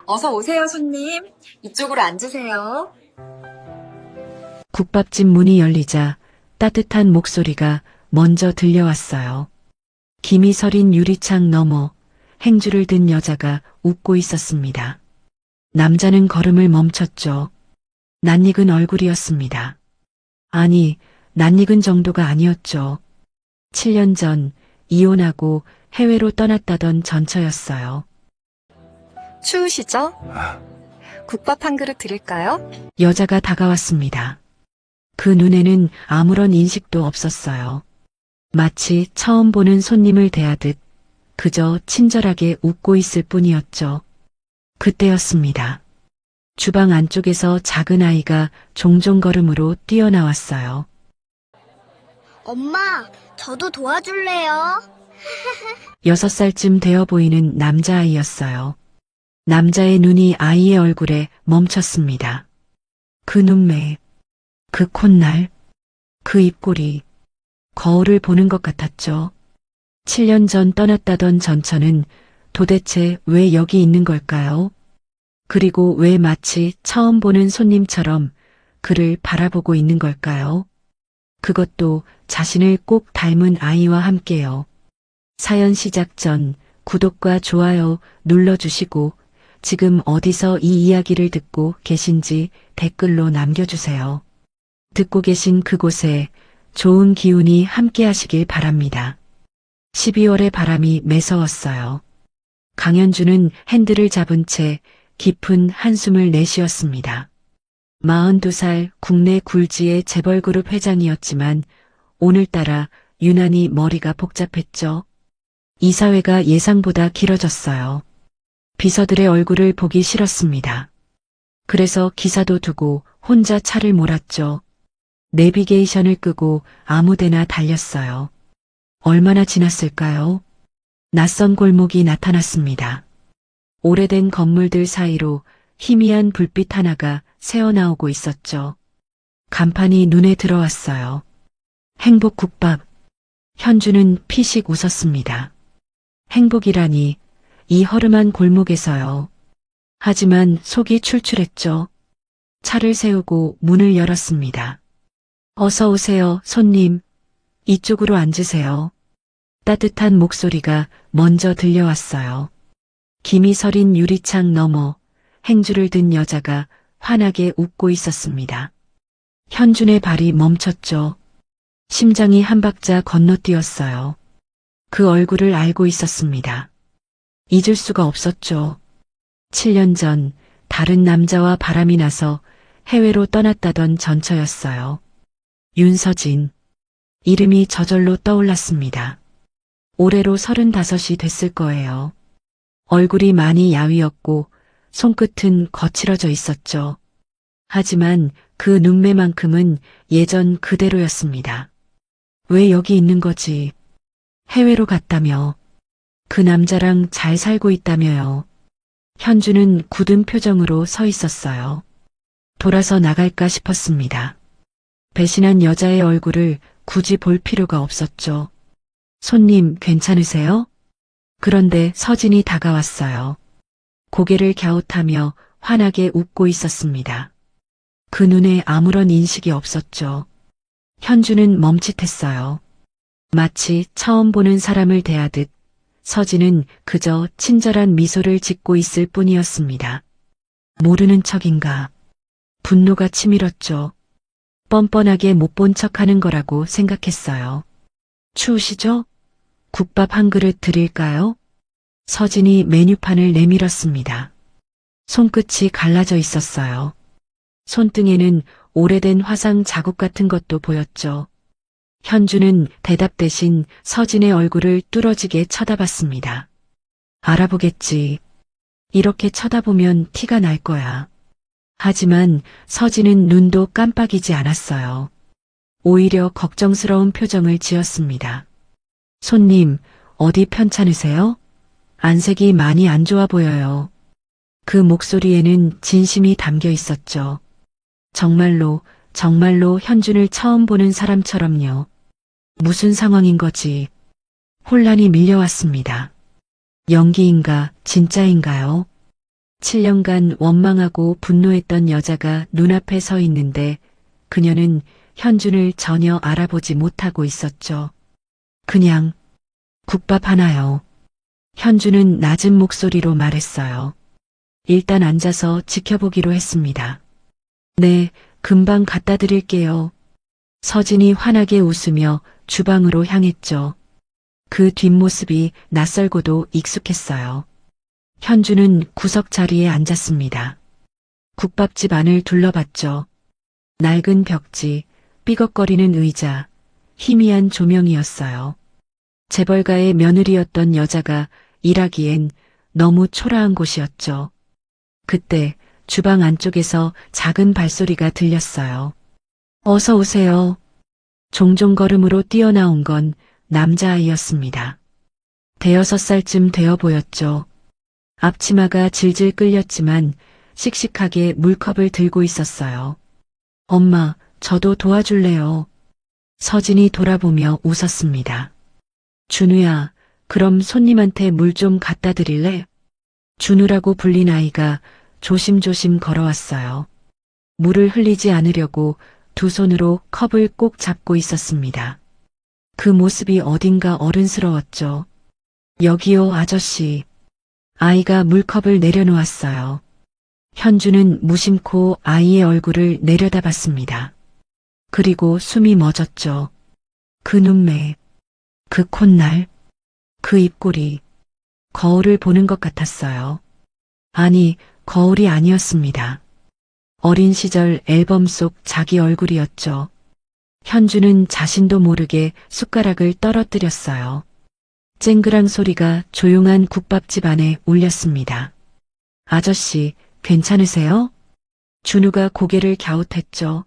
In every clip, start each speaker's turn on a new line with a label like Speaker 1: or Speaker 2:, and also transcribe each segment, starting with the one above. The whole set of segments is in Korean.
Speaker 1: 어서 오세요, 손님. 이쪽으로 앉으세요.
Speaker 2: 국밥집 문이 열리자 따뜻한 목소리가 먼저 들려왔어요. 김이 서린 유리창 너머 행주를 든 여자가 웃고 있었습니다. 남자는 걸음을 멈췄죠. 낯익은 얼굴이었습니다. 아니, 낯익은 정도가 아니었죠. 7년 전 이혼하고 해외로 떠났다던 전처였어요.
Speaker 1: 추우시죠? 국밥 한 그릇 드릴까요?
Speaker 2: 여자가 다가왔습니다. 그 눈에는 아무런 인식도 없었어요. 마치 처음 보는 손님을 대하듯 그저 친절하게 웃고 있을 뿐이었죠. 그때였습니다. 주방 안쪽에서 작은 아이가 종종 걸음으로 뛰어나왔어요.
Speaker 3: 엄마, 저도 도와줄래요?
Speaker 2: 6살쯤 되어 보이는 남자아이였어요. 남자의 눈이 아이의 얼굴에 멈췄습니다. 그 눈매, 그 콧날, 그 입꼬리, 거울을 보는 것 같았죠. 7년 전 떠났다던 전처는 도대체 왜 여기 있는 걸까요? 그리고 왜 마치 처음 보는 손님처럼 그를 바라보고 있는 걸까요? 그것도 자신을 꼭 닮은 아이와 함께요. 사연 시작 전 구독과 좋아요 눌러주시고 지금 어디서 이 이야기를 듣고 계신지 댓글로 남겨주세요. 듣고 계신 그곳에 좋은 기운이 함께 하시길 바랍니다. 12월의 바람이 매서웠어요. 강현주는 핸들을 잡은 채 깊은 한숨을 내쉬었습니다. 42살 국내 굴지의 재벌그룹 회장이었지만 오늘따라 유난히 머리가 복잡했죠. 이사회가 예상보다 길어졌어요. 비서들의 얼굴을 보기 싫었습니다. 그래서 기사도 두고 혼자 차를 몰았죠. 내비게이션을 끄고 아무데나 달렸어요. 얼마나 지났을까요? 낯선 골목이 나타났습니다. 오래된 건물들 사이로 희미한 불빛 하나가 새어나오고 있었죠. 간판이 눈에 들어왔어요. 행복국밥. 현주는 피식 웃었습니다. 행복이라니 이 허름한 골목에서요. 하지만 속이 출출했죠. 차를 세우고 문을 열었습니다. 어서 오세요, 손님. 이쪽으로 앉으세요. 따뜻한 목소리가 먼저 들려왔어요. 김이 서린 유리창 너머 행주를 든 여자가 환하게 웃고 있었습니다. 현준의 발이 멈췄죠. 심장이 한 박자 건너뛰었어요. 그 얼굴을 알고 있었습니다. 잊을 수가 없었죠. 7년 전 다른 남자와 바람이 나서 해외로 떠났다던 전처였어요. 윤서진. 이름이 저절로 떠올랐습니다. 올해로 35이 됐을 거예요. 얼굴이 많이 야위었고 손끝은 거칠어져 있었죠. 하지만 그 눈매만큼은 예전 그대로였습니다. 왜 여기 있는 거지? 해외로 갔다며. 그 남자랑 잘 살고 있다며요. 현주는 굳은 표정으로 서 있었어요. 돌아서 나갈까 싶었습니다. 배신한 여자의 얼굴을 굳이 볼 필요가 없었죠. 손님 괜찮으세요? 그런데 서진이 다가왔어요. 고개를 갸웃하며 환하게 웃고 있었습니다. 그 눈에 아무런 인식이 없었죠. 현주는 멈칫했어요. 마치 처음 보는 사람을 대하듯 서진은 그저 친절한 미소를 짓고 있을 뿐이었습니다. 모르는 척인가. 분노가 치밀었죠. 뻔뻔하게 못 본 척하는 거라고 생각했어요. 추우시죠? 국밥 한 그릇 드릴까요? 서진이 메뉴판을 내밀었습니다. 손끝이 갈라져 있었어요. 손등에는 오래된 화상 자국 같은 것도 보였죠. 현주는 대답 대신 서진의 얼굴을 뚫어지게 쳐다봤습니다. 알아보겠지. 이렇게 쳐다보면 티가 날 거야. 하지만 서진은 눈도 깜빡이지 않았어요. 오히려 걱정스러운 표정을 지었습니다. 손님, 어디 편찮으세요? 안색이 많이 안 좋아 보여요. 그 목소리에는 진심이 담겨 있었죠. 정말로 현준을 처음 보는 사람처럼요. 무슨 상황인 거지? 혼란이 밀려왔습니다. 연기인가 진짜인가요? 7년간 원망하고 분노했던 여자가 눈앞에 서 있는데 그녀는 현준을 전혀 알아보지 못하고 있었죠. 그냥 국밥 하나요. 현준은 낮은 목소리로 말했어요. 일단 앉아서 지켜보기로 했습니다. 네, 금방 갖다 드릴게요. 서진이 환하게 웃으며 주방으로 향했죠. 그 뒷모습이 낯설고도 익숙했어요. 현주는 구석 자리에 앉았습니다. 국밥집 안을 둘러봤죠. 낡은 벽지, 삐걱거리는 의자, 희미한 조명이었어요. 재벌가의 며느리였던 여자가 일하기엔 너무 초라한 곳이었죠. 그때 주방 안쪽에서 작은 발소리가 들렸어요. 어서 오세요. 종종 걸음으로 뛰어나온 건 남자아이였습니다. 5살쯤 되어 보였죠. 앞치마가 질질 끌렸지만 씩씩하게 물컵을 들고 있었어요. 엄마, 저도 도와줄래요. 서진이 돌아보며 웃었습니다. 준우야, 그럼 손님한테 물 좀 갖다 드릴래? 준우라고 불린 아이가 조심조심 걸어왔어요. 물을 흘리지 않으려고 두 손으로 컵을 꼭 잡고 있었습니다. 그 모습이 어딘가 어른스러웠죠. 여기요, 아저씨. 아이가 물컵을 내려놓았어요. 현주는 무심코 아이의 얼굴을 내려다봤습니다. 그리고 숨이 멎었죠. 그 눈매, 그 콧날, 그 입꼬리, 거울을 보는 것 같았어요. 아니, 거울이 아니었습니다. 어린 시절 앨범 속 자기 얼굴이었죠. 현주는 자신도 모르게 숟가락을 떨어뜨렸어요. 쨍그랑 소리가 조용한 국밥집 안에 울렸습니다. 아저씨, 괜찮으세요? 준우가 고개를 갸웃했죠.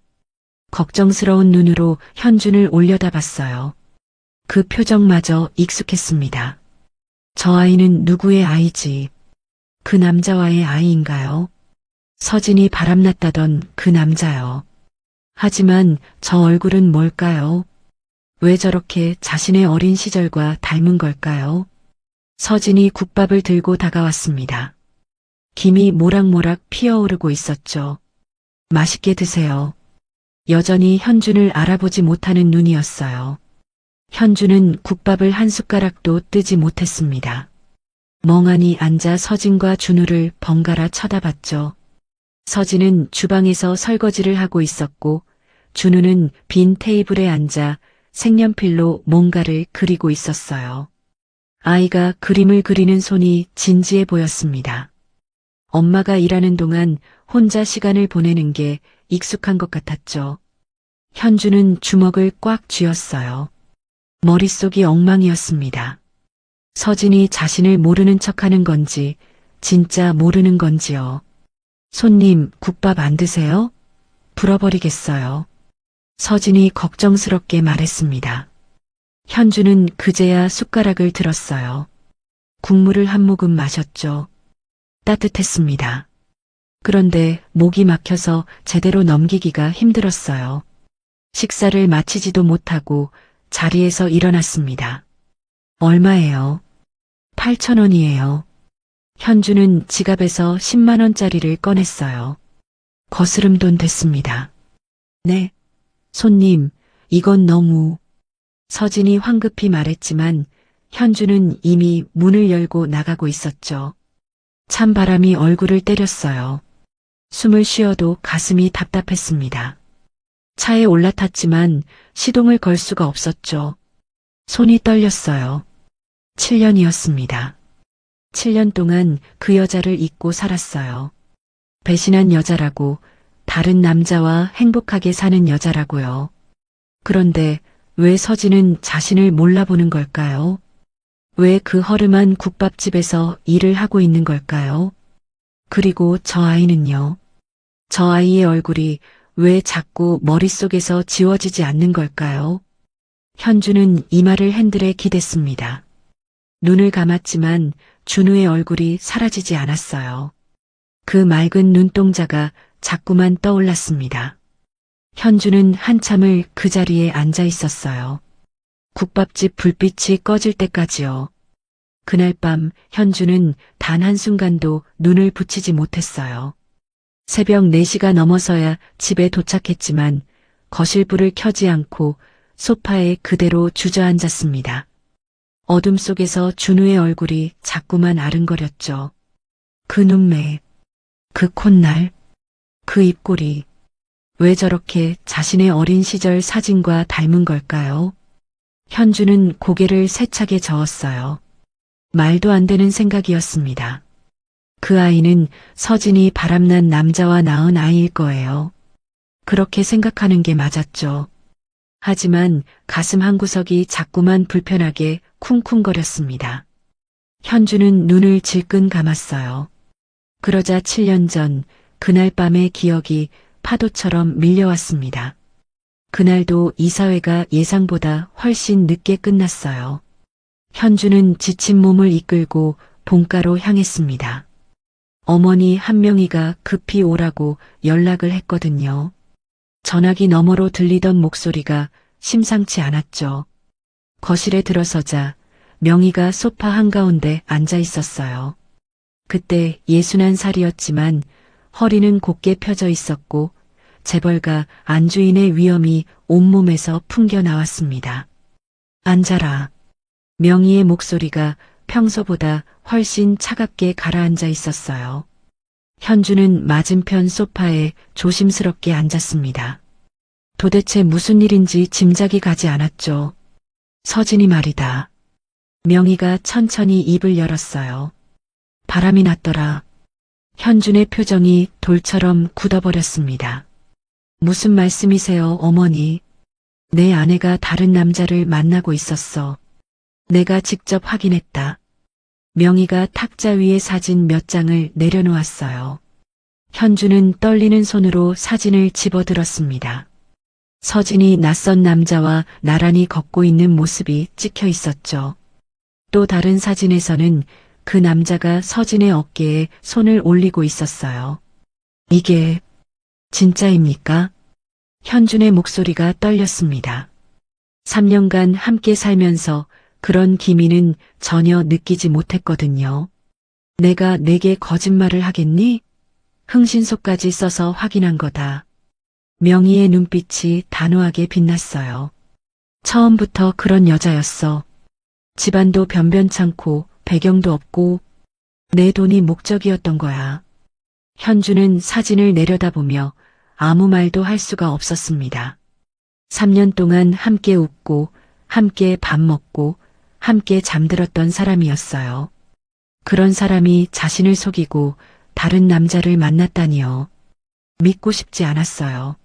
Speaker 2: 걱정스러운 눈으로 현준을 올려다봤어요. 그 표정마저 익숙했습니다. 저 아이는 누구의 아이지? 그 남자와의 아이인가요? 서진이 바람났다던 그 남자요. 하지만 저 얼굴은 뭘까요? 왜 저렇게 자신의 어린 시절과 닮은 걸까요? 서진이 국밥을 들고 다가왔습니다. 김이 모락모락 피어오르고 있었죠. 맛있게 드세요. 여전히 현준을 알아보지 못하는 눈이었어요. 현준은 국밥을 한 숟가락도 뜨지 못했습니다. 멍하니 앉아 서진과 준우를 번갈아 쳐다봤죠. 서진은 주방에서 설거지를 하고 있었고 준우는 빈 테이블에 앉아 색연필로 뭔가를 그리고 있었어요. 아이가 그림을 그리는 손이 진지해 보였습니다. 엄마가 일하는 동안 혼자 시간을 보내는 게 익숙한 것 같았죠. 현주는 주먹을 꽉 쥐었어요. 머릿속이 엉망이었습니다. 서진이 자신을 모르는 척하는 건지 진짜 모르는 건지요. 손님, 국밥 안 드세요? 불어버리겠어요. 서진이 걱정스럽게 말했습니다. 현주는 그제야 숟가락을 들었어요. 국물을 한 모금 마셨죠. 따뜻했습니다. 그런데 목이 막혀서 제대로 넘기기가 힘들었어요. 식사를 마치지도 못하고 자리에서 일어났습니다. 얼마예요? 8,000원이에요. 현주는 지갑에서 10만 원짜리를 꺼냈어요. 거스름 돈 됐습니다. 네. 손님, 이건 너무... 서진이 황급히 말했지만 현주는 이미 문을 열고 나가고 있었죠. 찬바람이 얼굴을 때렸어요. 숨을 쉬어도 가슴이 답답했습니다. 차에 올라탔지만 시동을 걸 수가 없었죠. 손이 떨렸어요. 7년이었습니다. 7년 동안 그 여자를 잊고 살았어요. 배신한 여자라고, 다른 남자와 행복하게 사는 여자라고요. 그런데 왜 서진은 자신을 몰라보는 걸까요? 왜 그 허름한 국밥집에서 일을 하고 있는 걸까요? 그리고 저 아이는요? 저 아이의 얼굴이 왜 자꾸 머릿속에서 지워지지 않는 걸까요? 현주는 이마를 핸들에 기댔습니다. 눈을 감았지만 준우의 얼굴이 사라지지 않았어요. 그 맑은 눈동자가 자꾸만 떠올랐습니다. 현주는 한참을 그 자리에 앉아 있었어요. 국밥집 불빛이 꺼질 때까지요. 그날 밤 현주는 단 한순간도 눈을 붙이지 못했어요. 새벽 4시가 넘어서야 집에 도착했지만 거실 불을 켜지 않고 소파에 그대로 주저앉았습니다. 어둠 속에서 준우의 얼굴이 자꾸만 아른거렸죠. 그 눈매, 그 콧날, 그 입꼬리. 왜 저렇게 자신의 어린 시절 사진과 닮은 걸까요? 현주는 고개를 세차게 저었어요. 말도 안 되는 생각이었습니다. 그 아이는 서진이 바람난 남자와 낳은 아이일 거예요. 그렇게 생각하는 게 맞았죠. 하지만 가슴 한구석이 자꾸만 불편하게 쿵쿵거렸습니다. 현주는 눈을 질끈 감았어요. 그러자 7년 전 그날 밤의 기억이 파도처럼 밀려왔습니다. 그날도 이사회가 예상보다 훨씬 늦게 끝났어요. 현주는 지친 몸을 이끌고 본가로 향했습니다. 어머니 한명희가 급히 오라고 연락을 했거든요. 전화기 너머로 들리던 목소리가 심상치 않았죠. 거실에 들어서자 명희가 소파 한가운데 앉아 있었어요. 그때 61살이었지만 허리는 곧게 펴져 있었고 재벌가 안주인의 위험이 온몸에서 풍겨 나왔습니다. 앉아라. 명희의 목소리가 평소보다 훨씬 차갑게 가라앉아 있었어요. 현주는 맞은편 소파에 조심스럽게 앉았습니다. 도대체 무슨 일인지 짐작이 가지 않았죠. 서진이 말이다. 명희가 천천히 입을 열었어요. 바람이 났더라. 현준의 표정이 돌처럼 굳어버렸습니다. 무슨 말씀이세요, 어머니? 내 아내가 다른 남자를 만나고 있었어. 내가 직접 확인했다. 명희가 탁자 위에 사진 몇 장을 내려놓았어요. 현주는 떨리는 손으로 사진을 집어들었습니다. 서진이 낯선 남자와 나란히 걷고 있는 모습이 찍혀 있었죠. 또 다른 사진에서는 그 남자가 서진의 어깨에 손을 올리고 있었어요. 이게 진짜입니까? 현준의 목소리가 떨렸습니다. 3년간 함께 살면서 그런 기미는 전혀 느끼지 못했거든요. 내가 내게 거짓말을 하겠니? 흥신소까지 써서 확인한 거다. 명희의 눈빛이 단호하게 빛났어요. 처음부터 그런 여자였어. 집안도 변변찮고 배경도 없고 내 돈이 목적이었던 거야. 현주는 사진을 내려다보며 아무 말도 할 수가 없었습니다. 3년 동안 함께 웃고 함께 밥 먹고 함께 잠들었던 사람이었어요. 그런 사람이 자신을 속이고 다른 남자를 만났다니요. 믿고 싶지 않았어요.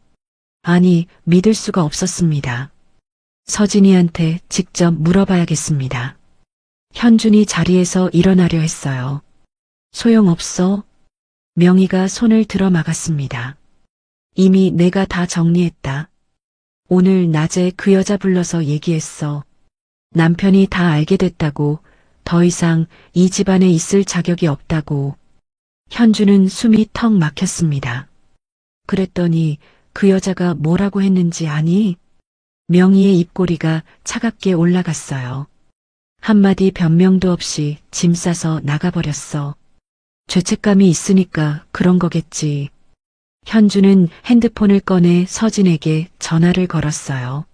Speaker 2: 아니, 믿을 수가 없었습니다. 서진이한테 직접 물어봐야겠습니다. 현준이 자리에서 일어나려 했어요. 소용없어. 명희가 손을 들어 막았습니다. 이미 내가 다 정리했다. 오늘 낮에 그 여자 불러서 얘기했어. 남편이 다 알게 됐다고, 더 이상 이 집안에 있을 자격이 없다고. 현주는 숨이 턱 막혔습니다. 그랬더니 그 여자가 뭐라고 했는지 아니? 명희의 입꼬리가 차갑게 올라갔어요. 한마디 변명도 없이 짐 싸서 나가버렸어. 죄책감이 있으니까 그런 거겠지. 현주는 핸드폰을 꺼내 서진에게 전화를 걸었어요.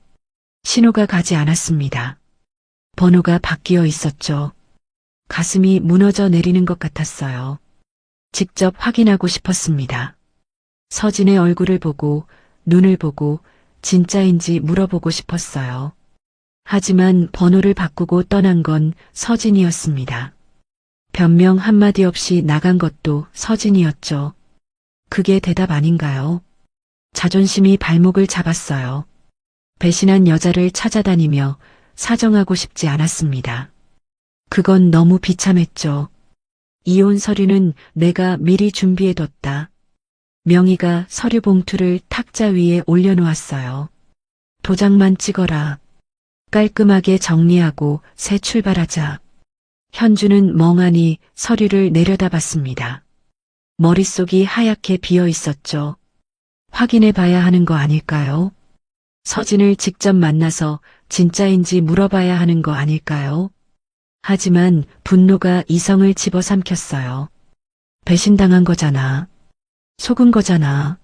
Speaker 2: 신호가 가지 않았습니다. 번호가 바뀌어 있었죠. 가슴이 무너져 내리는 것 같았어요. 직접 확인하고 싶었습니다. 서진의 얼굴을 보고 눈을 보고 진짜인지 물어보고 싶었어요. 하지만 번호를 바꾸고 떠난 건 서진이었습니다. 변명 한마디 없이 나간 것도 서진이었죠. 그게 대답 아닌가요? 자존심이 발목을 잡았어요. 배신한 여자를 찾아다니며 사정하고 싶지 않았습니다. 그건 너무 비참했죠. 이혼 서류는 내가 미리 준비해뒀다. 명희가 서류 봉투를 탁자 위에 올려놓았어요. 도장만 찍어라. 깔끔하게 정리하고 새 출발하자. 현주는 멍하니 서류를 내려다봤습니다. 머릿속이 하얗게 비어 있었죠. 확인해 봐야 하는 거 아닐까요? 서진을 직접 만나서 진짜인지 물어봐야 하는 거 아닐까요? 하지만 분노가 이성을 집어삼켰어요. 배신당한 거잖아. 속은 거잖아.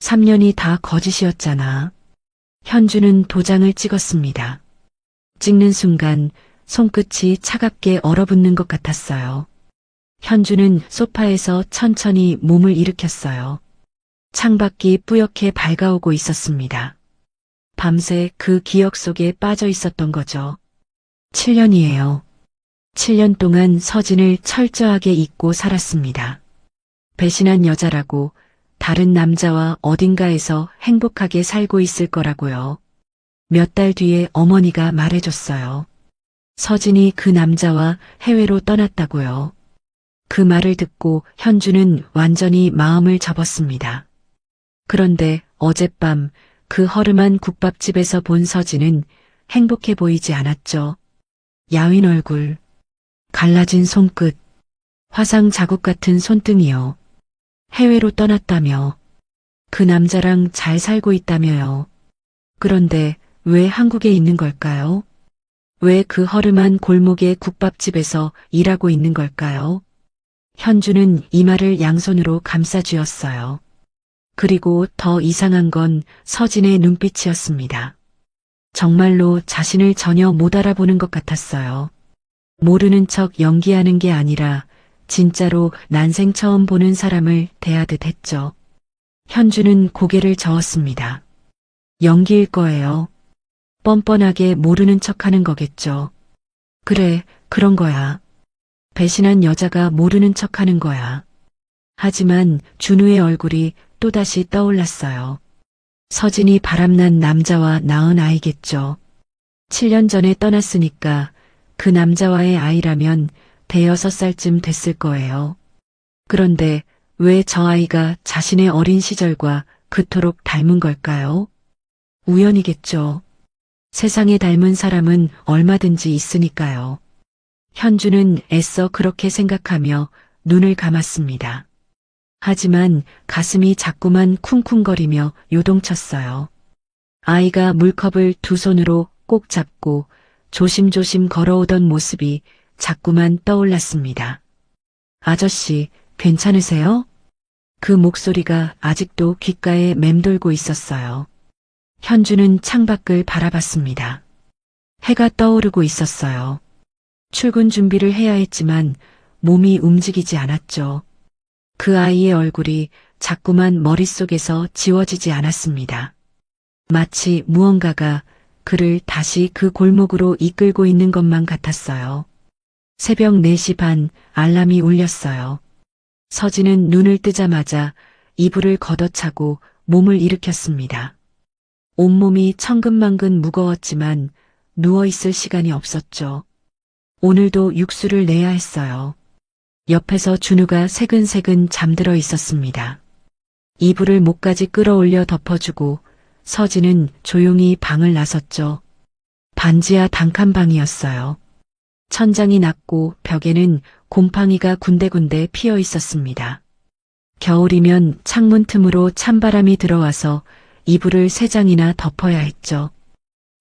Speaker 2: 3년이 다 거짓이었잖아. 현주는 도장을 찍었습니다. 찍는 순간 손끝이 차갑게 얼어붙는 것 같았어요. 현주는 소파에서 천천히 몸을 일으켰어요. 창밖이 뿌옇게 밝아오고 있었습니다. 밤새 그 기억 속에 빠져 있었던 거죠. 7년이에요. 7년 동안 서진을 철저하게 잊고 살았습니다. 배신한 여자라고 다른 남자와 어딘가에서 행복하게 살고 있을 거라고요. 몇 달 뒤에 어머니가 말해줬어요. 서진이 그 남자와 해외로 떠났다고요. 그 말을 듣고 현주는 완전히 마음을 접었습니다. 그런데 어젯밤 그 허름한 국밥집에서 본 서진은 행복해 보이지 않았죠. 야윈 얼굴, 갈라진 손끝, 화상 자국 같은 손등이요. 해외로 떠났다며. 그 남자랑 잘 살고 있다며요. 그런데 왜 한국에 있는 걸까요? 왜 그 허름한 골목의 국밥집에서 일하고 있는 걸까요? 현주는 이마를 양손으로 감싸 쥐었어요. 그리고 더 이상한 건 서진의 눈빛이었습니다. 정말로 자신을 전혀 못 알아보는 것 같았어요. 모르는 척 연기하는 게 아니라 진짜로 난생 처음 보는 사람을 대하듯 했죠. 현주는 고개를 저었습니다. 연기일 거예요. 뻔뻔하게 모르는 척하는 거겠죠. 그래, 그런 거야. 배신한 여자가 모르는 척하는 거야. 하지만 준우의 얼굴이 또다시 떠올랐어요. 서진이 바람난 남자와 낳은 아이겠죠. 7년 전에 떠났으니까 그 남자와의 아이라면 대여섯 살쯤 됐을 거예요. 그런데 왜 저 아이가 자신의 어린 시절과 그토록 닮은 걸까요? 우연이겠죠. 세상에 닮은 사람은 얼마든지 있으니까요. 현주는 애써 그렇게 생각하며 눈을 감았습니다. 하지만 가슴이 자꾸만 쿵쿵거리며 요동쳤어요. 아이가 물컵을 두 손으로 꼭 잡고 조심조심 걸어오던 모습이 자꾸만 떠올랐습니다. 아저씨, 괜찮으세요? 그 목소리가 아직도 귓가에 맴돌고 있었어요. 현주는 창밖을 바라봤습니다. 해가 떠오르고 있었어요. 출근 준비를 해야 했지만 몸이 움직이지 않았죠. 그 아이의 얼굴이 자꾸만 머릿속에서 지워지지 않았습니다. 마치 무언가가 그를 다시 그 골목으로 이끌고 있는 것만 같았어요. 새벽 4시 반 알람이 울렸어요. 서진은 눈을 뜨자마자 이불을 걷어차고 몸을 일으켰습니다. 온몸이 천근만근 무거웠지만 누워있을 시간이 없었죠. 오늘도 육수를 내야 했어요. 옆에서 준우가 새근새근 잠들어 있었습니다. 이불을 목까지 끌어올려 덮어주고 서진은 조용히 방을 나섰죠. 반지하 단칸방이었어요. 천장이 낮고 벽에는 곰팡이가 군데군데 피어 있었습니다. 겨울이면 창문 틈으로 찬바람이 들어와서 이불을 3장이나 덮어야 했죠.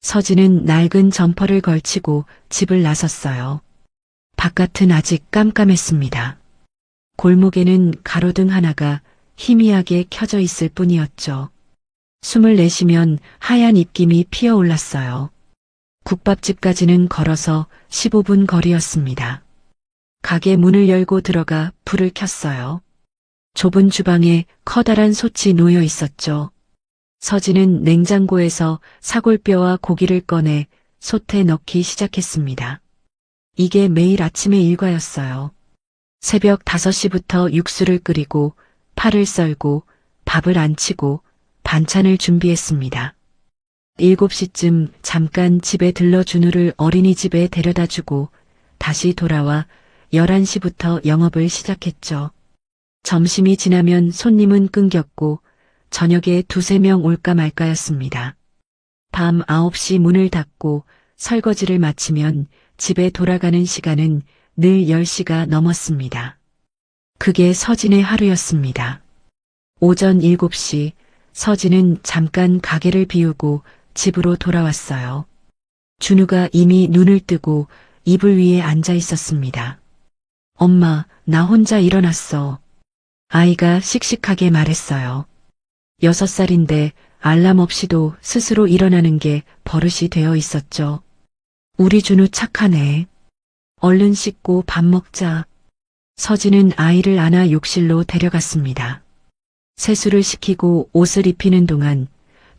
Speaker 2: 서진은 낡은 점퍼를 걸치고 집을 나섰어요. 바깥은 아직 깜깜했습니다. 골목에는 가로등 하나가 희미하게 켜져 있을 뿐이었죠. 숨을 내쉬면 하얀 입김이 피어올랐어요. 국밥집까지는 걸어서 15분 거리였습니다. 가게 문을 열고 들어가 불을 켰어요. 좁은 주방에 커다란 솥이 놓여 있었죠. 서진은 냉장고에서 사골뼈와 고기를 꺼내 솥에 넣기 시작했습니다. 이게 매일 아침의 일과였어요. 새벽 5시부터 육수를 끓이고 파를 썰고 밥을 안치고 반찬을 준비했습니다. 7시쯤 잠깐 집에 들러 준우를 어린이집에 데려다주고 다시 돌아와 11시부터 영업을 시작했죠. 점심이 지나면 손님은 끊겼고 저녁에 2~3명 올까 말까였습니다. 밤 9시 문을 닫고 설거지를 마치면 집에 돌아가는 시간은 늘 10시가 넘었습니다. 그게 서진의 하루였습니다. 오전 7시 서진은 잠깐 가게를 비우고 집으로 돌아왔어요. 준우가 이미 눈을 뜨고 이불 위에 앉아 있었습니다. 엄마, 나 혼자 일어났어. 아이가 씩씩하게 말했어요. 6살인데 알람 없이도 스스로 일어나는 게 버릇이 되어 있었죠. 우리 준우 착하네. 얼른 씻고 밥 먹자. 서진은 아이를 안아 욕실로 데려갔습니다. 세수를 시키고 옷을 입히는 동안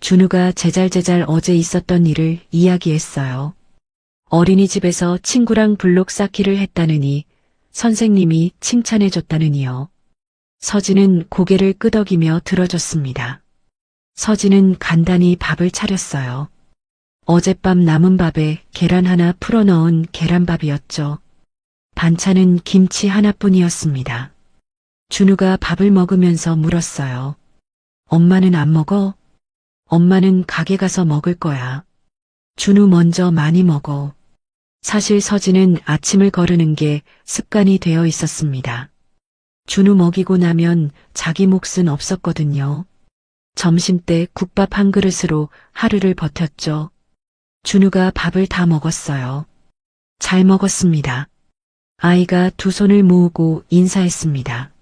Speaker 2: 준우가 제잘제잘 어제 있었던 일을 이야기했어요. 어린이집에서 친구랑 블록 쌓기를 했다느니 선생님이 칭찬해줬다느니요. 서진은 고개를 끄덕이며 들어줬습니다. 서진은 간단히 밥을 차렸어요. 어젯밤 남은 밥에 계란 하나 풀어넣은 계란밥이었죠. 반찬은 김치 하나뿐이었습니다. 준우가 밥을 먹으면서 물었어요. 엄마는 안 먹어? 엄마는 가게 가서 먹을 거야. 준우 먼저 많이 먹어. 사실 서진은 아침을 거르는 게 습관이 되어 있었습니다. 준우 먹이고 나면 자기 몫은 없었거든요. 점심때 국밥 한 그릇으로 하루를 버텼죠. 준우가 밥을 다 먹었어요. 잘 먹었습니다. 아이가 두 손을 모으고 인사했습니다.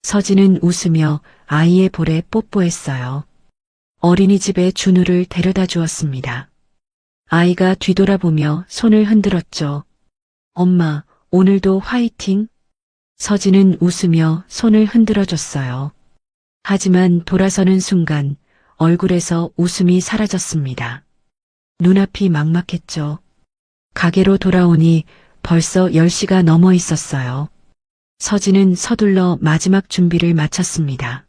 Speaker 2: 서진은 웃으며 아이의 볼에 뽀뽀했어요. 어린이집에 준우를 데려다 주었습니다. 아이가 뒤돌아보며 손을 흔들었죠. 엄마, 오늘도 화이팅? 서진은 웃으며 손을 흔들어줬어요. 하지만 돌아서는 순간 얼굴에서 웃음이 사라졌습니다. 눈앞이 막막했죠. 가게로 돌아오니 벌써 10시가 넘어 있었어요. 서진은 서둘러 마지막 준비를 마쳤습니다.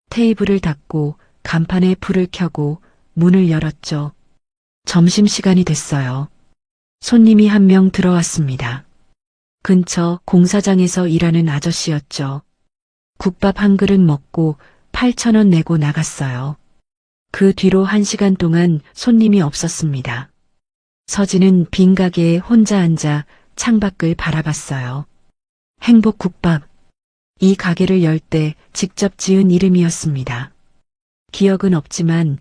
Speaker 2: 테이블을 닫고 간판에 불을 켜고 문을 열었죠. 점심시간이 됐어요. 손님이 한 명 들어왔습니다. 근처 공사장에서 일하는 아저씨였죠. 국밥 한 그릇 먹고 8,000원 내고 나갔어요. 그 뒤로 1시간 동안 손님이 없었습니다. 서진은 빈 가게에 혼자 앉아 창밖을 바라봤어요. 행복국밥. 이 가게를 열 때 직접 지은 이름이었습니다. 기억은 없지만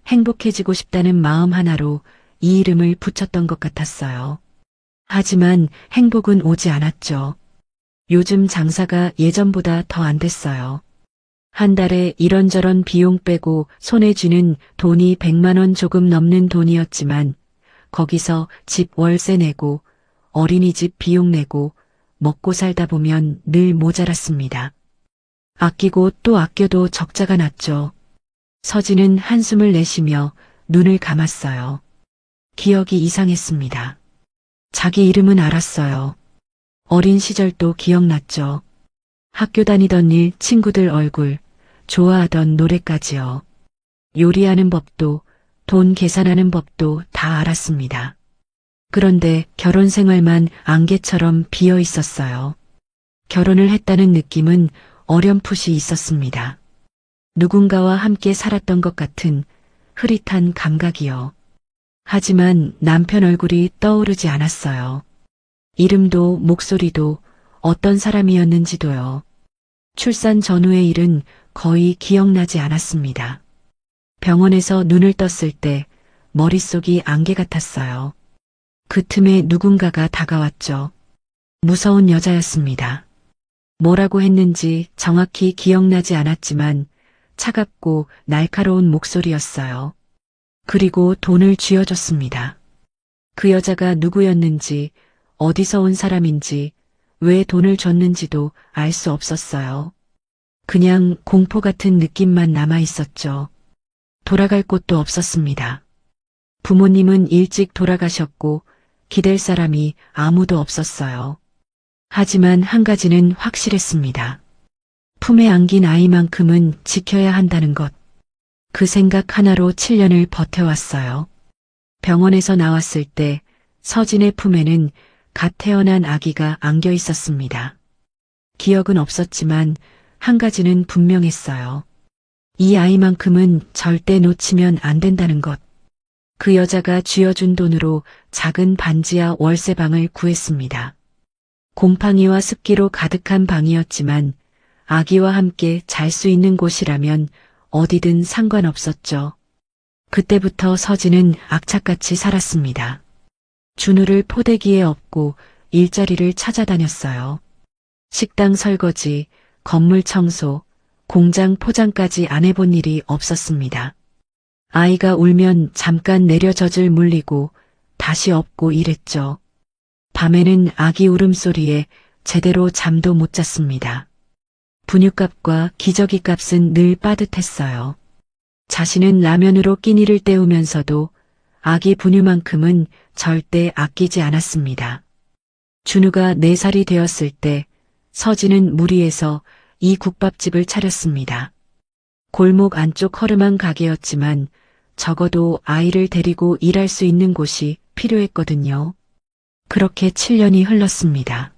Speaker 2: 행복해지고 싶다는 마음 하나로 이 이름을 붙였던 것 같았어요. 하지만 행복은 오지 않았죠. 요즘 장사가 예전보다 더 안 됐어요. 한 달에 이런저런 비용 빼고 손에 쥐는 돈이 100만 원 조금 넘는 돈이었지만 거기서 집 월세 내고 어린이집 비용 내고 먹고 살다 보면 늘 모자랐습니다. 아끼고 또 아껴도 적자가 났죠. 서진은 한숨을 내쉬며 눈을 감았어요. 기억이 이상했습니다. 자기 이름은 알았어요. 어린 시절도 기억났죠. 학교 다니던 일, 친구들 얼굴, 좋아하던 노래까지요. 요리하는 법도, 돈 계산하는 법도 다 알았습니다. 그런데 결혼 생활만 안개처럼 비어 있었어요. 결혼을 했다는 느낌은 어렴풋이 있었습니다. 누군가와 함께 살았던 것 같은 흐릿한 감각이요. 하지만 남편 얼굴이 떠오르지 않았어요. 이름도 목소리도 어떤 사람이었는지도요. 출산 전후의 일은 거의 기억나지 않았습니다. 병원에서 눈을 떴을 때 머릿속이 안개 같았어요. 그 틈에 누군가가 다가왔죠. 무서운 여자였습니다. 뭐라고 했는지 정확히 기억나지 않았지만 차갑고 날카로운 목소리였어요. 그리고 돈을 쥐어줬습니다. 그 여자가 누구였는지, 어디서 온 사람인지, 왜 돈을 줬는지도 알 수 없었어요. 그냥 공포 같은 느낌만 남아 있었죠. 돌아갈 곳도 없었습니다. 부모님은 일찍 돌아가셨고 기댈 사람이 아무도 없었어요. 하지만 한 가지는 확실했습니다. 품에 안긴 아이만큼은 지켜야 한다는 것. 그 생각 하나로 7년을 버텨왔어요. 병원에서 나왔을 때 서진의 품에는 갓 태어난 아기가 안겨 있었습니다. 기억은 없었지만 한 가지는 분명했어요. 이 아이만큼은 절대 놓치면 안 된다는 것. 그 여자가 쥐어준 돈으로 작은 반지하 월세방을 구했습니다. 곰팡이와 습기로 가득한 방이었지만 아기와 함께 잘 수 있는 곳이라면 어디든 상관없었죠. 그때부터 서진은 악착같이 살았습니다. 준우를 포대기에 업고 일자리를 찾아다녔어요. 식당 설거지, 건물 청소, 공장 포장까지 안 해본 일이 없었습니다. 아이가 울면 잠깐 내려 젖을 물리고 다시 업고 일했죠. 밤에는 아기 울음소리에 제대로 잠도 못 잤습니다. 분유값과 기저귀 값은 늘 빠듯했어요. 자신은 라면으로 끼니를 때우면서도 아기 분유만큼은 절대 아끼지 않았습니다. 준우가 4살이 되었을 때 서진은 무리해서 이 국밥집을 차렸습니다. 골목 안쪽 허름한 가게였지만 적어도 아이를 데리고 일할 수 있는 곳이 필요했거든요. 그렇게 7년이 흘렀습니다.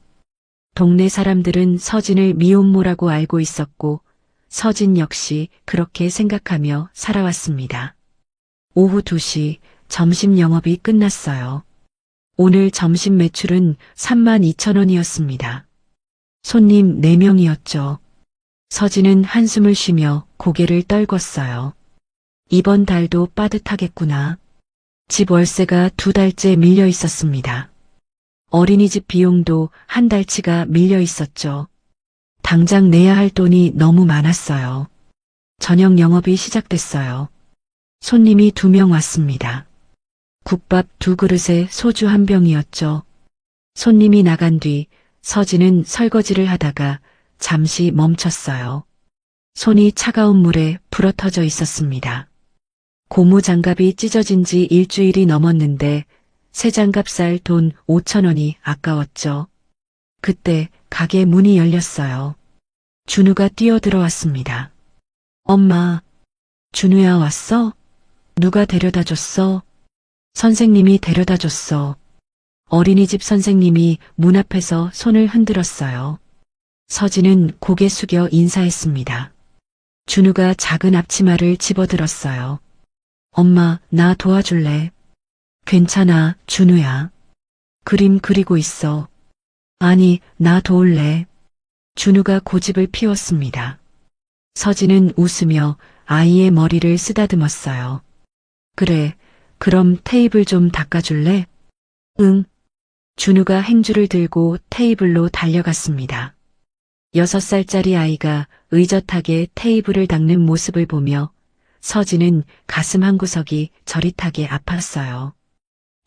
Speaker 2: 동네 사람들은 서진을 미혼모라고 알고 있었고 서진 역시 그렇게 생각하며 살아왔습니다. 오후 2시 점심 영업이 끝났어요. 오늘 점심 매출은 32,000원이었습니다. 손님 4명이었죠. 서진은 한숨을 쉬며 고개를 떨궜어요. 이번 달도 빠듯하겠구나. 집 월세가 2달째 밀려 있었습니다. 어린이집 비용도 1달치가 밀려 있었죠. 당장 내야 할 돈이 너무 많았어요. 저녁 영업이 시작됐어요. 손님이 2명 왔습니다. 국밥 2그릇에 소주 1병이었죠. 손님이 나간 뒤 서진은 설거지를 하다가 잠시 멈췄어요. 손이 차가운 물에 불어터져 있었습니다. 고무 장갑이 찢어진 지 일주일이 넘었는데 새 장갑 살 돈 5,000원이 아까웠죠. 그때 가게 문이 열렸어요. 준우가 뛰어들어왔습니다. 엄마, 준우야 왔어? 누가 데려다 줬어? 선생님이 데려다 줬어. 어린이집 선생님이 문 앞에서 손을 흔들었어요. 서진은 고개 숙여 인사했습니다. 준우가 작은 앞치마를 집어들었어요. 엄마, 나 도와줄래? 괜찮아, 준우야. 그림 그리고 있어. 아니, 나 도울래. 준우가 고집을 피웠습니다. 서진은 웃으며 아이의 머리를 쓰다듬었어요. 그래, 그럼 테이블 좀 닦아줄래? 응. 준우가 행주를 들고 테이블로 달려갔습니다. 6살짜리 아이가 의젓하게 테이블을 닦는 모습을 보며 서진은 가슴 한구석이 저릿하게 아팠어요.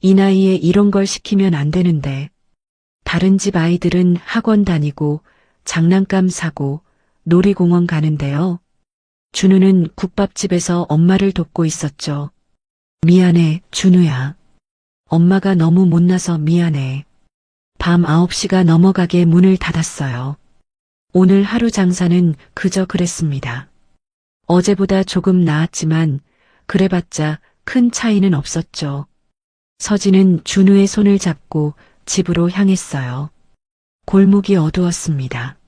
Speaker 2: 이 나이에 이런 걸 시키면 안 되는데. 다른 집 아이들은 학원 다니고 장난감 사고 놀이공원 가는데요. 준우는 국밥집에서 엄마를 돕고 있었죠. 미안해, 준우야. 엄마가 너무 못나서 미안해. 밤 9시가 넘어가게 문을 닫았어요. 오늘 하루 장사는 그저 그랬습니다. 어제보다 조금 나았지만 그래봤자 큰 차이는 없었죠. 서진은 준우의 손을 잡고 집으로 향했어요. 골목이 어두웠습니다.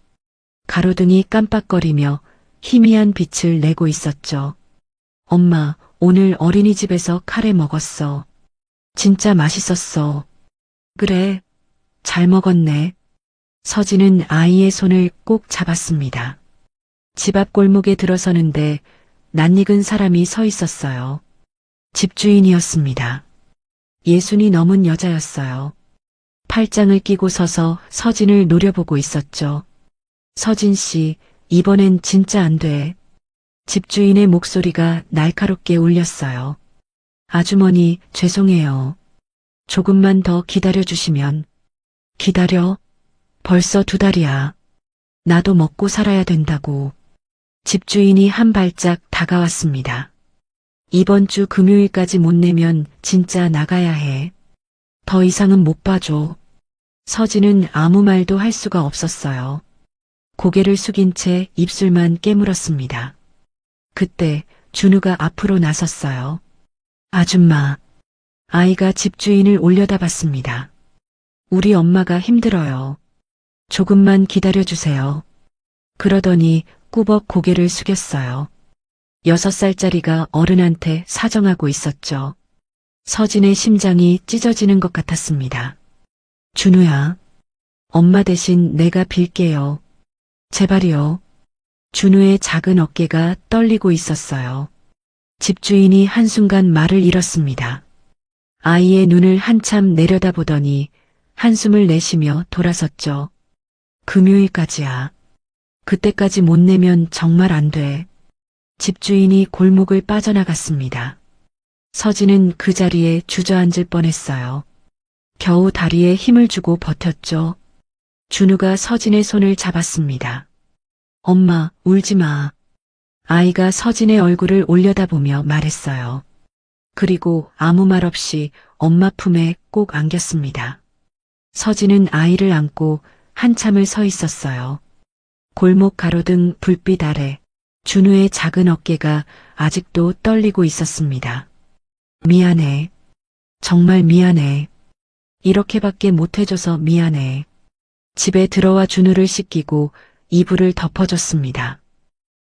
Speaker 2: 가로등이 깜빡거리며 희미한 빛을 내고 있었죠. 엄마, 오늘 어린이집에서 카레 먹었어. 진짜 맛있었어. 그래, 잘 먹었네. 서진은 아이의 손을 꼭 잡았습니다. 집 앞 골목에 들어서는데 낯익은 사람이 서 있었어요. 집주인이었습니다. 60이 넘은 여자였어요. 팔짱을 끼고 서서 서진을 노려보고 있었죠. 서진 씨, 이번엔 진짜 안 돼. 집주인의 목소리가 날카롭게 울렸어요. 아주머니, 죄송해요. 조금만 더 기다려주시면. 기다려? 벌써 2달이야. 나도 먹고 살아야 된다고. 집주인이 한 발짝 다가왔습니다. 이번 주 금요일까지 못 내면 진짜 나가야 해. 더 이상은 못 봐줘. 서진은 아무 말도 할 수가 없었어요. 고개를 숙인 채 입술만 깨물었습니다. 그때 준우가 앞으로 나섰어요. 아줌마. 아이가 집주인을 올려다봤습니다. 우리 엄마가 힘들어요. 조금만 기다려주세요. 그러더니 꾸벅 고개를 숙였어요. 6살짜리가 어른한테 사정하고 있었죠. 서진의 심장이 찢어지는 것 같았습니다. 준우야. 엄마 대신 내가 빌게요. 제발이요. 준우의 작은 어깨가 떨리고 있었어요. 집주인이 한순간 말을 잃었습니다. 아이의 눈을 한참 내려다보더니 한숨을 내쉬며 돌아섰죠. 금요일까지야. 그때까지 못 내면 정말 안 돼. 집주인이 골목을 빠져나갔습니다. 서진은 그 자리에 주저앉을 뻔했어요. 겨우 다리에 힘을 주고 버텼죠. 준우가 서진의 손을 잡았습니다. 엄마, 울지 마. 아이가 서진의 얼굴을 올려다보며 말했어요. 그리고 아무 말 없이 엄마 품에 꼭 안겼습니다. 서진은 아이를 안고 한참을 서 있었어요. 골목 가로등 불빛 아래 준우의 작은 어깨가 아직도 떨리고 있었습니다. 미안해. 정말 미안해. 이렇게밖에 못해줘서 미안해. 집에 들어와 준우를 씻기고 이불을 덮어줬습니다.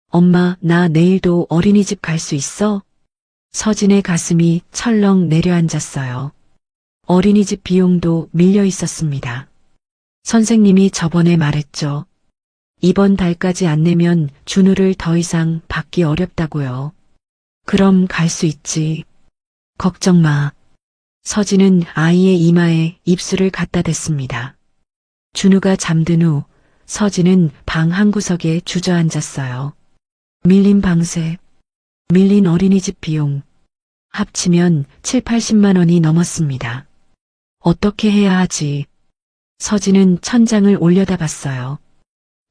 Speaker 2: 엄마, 나 내일도 어린이집 갈 수 있어? 서진의 가슴이 철렁 내려앉았어요. 어린이집 비용도 밀려 있었습니다. 선생님이 저번에 말했죠. 이번 달까지 안 내면 준우를 더 이상 받기 어렵다고요. 그럼 갈 수 있지. 걱정 마. 서진은 아이의 이마에 입술을 갖다 댔습니다. 준우가 잠든 후 서진은 방 한구석에 주저앉았어요. 밀린 방세, 밀린 어린이집 비용, 합치면 7, 80만 원이 넘었습니다. 어떻게 해야 하지? 서진은 천장을 올려다봤어요.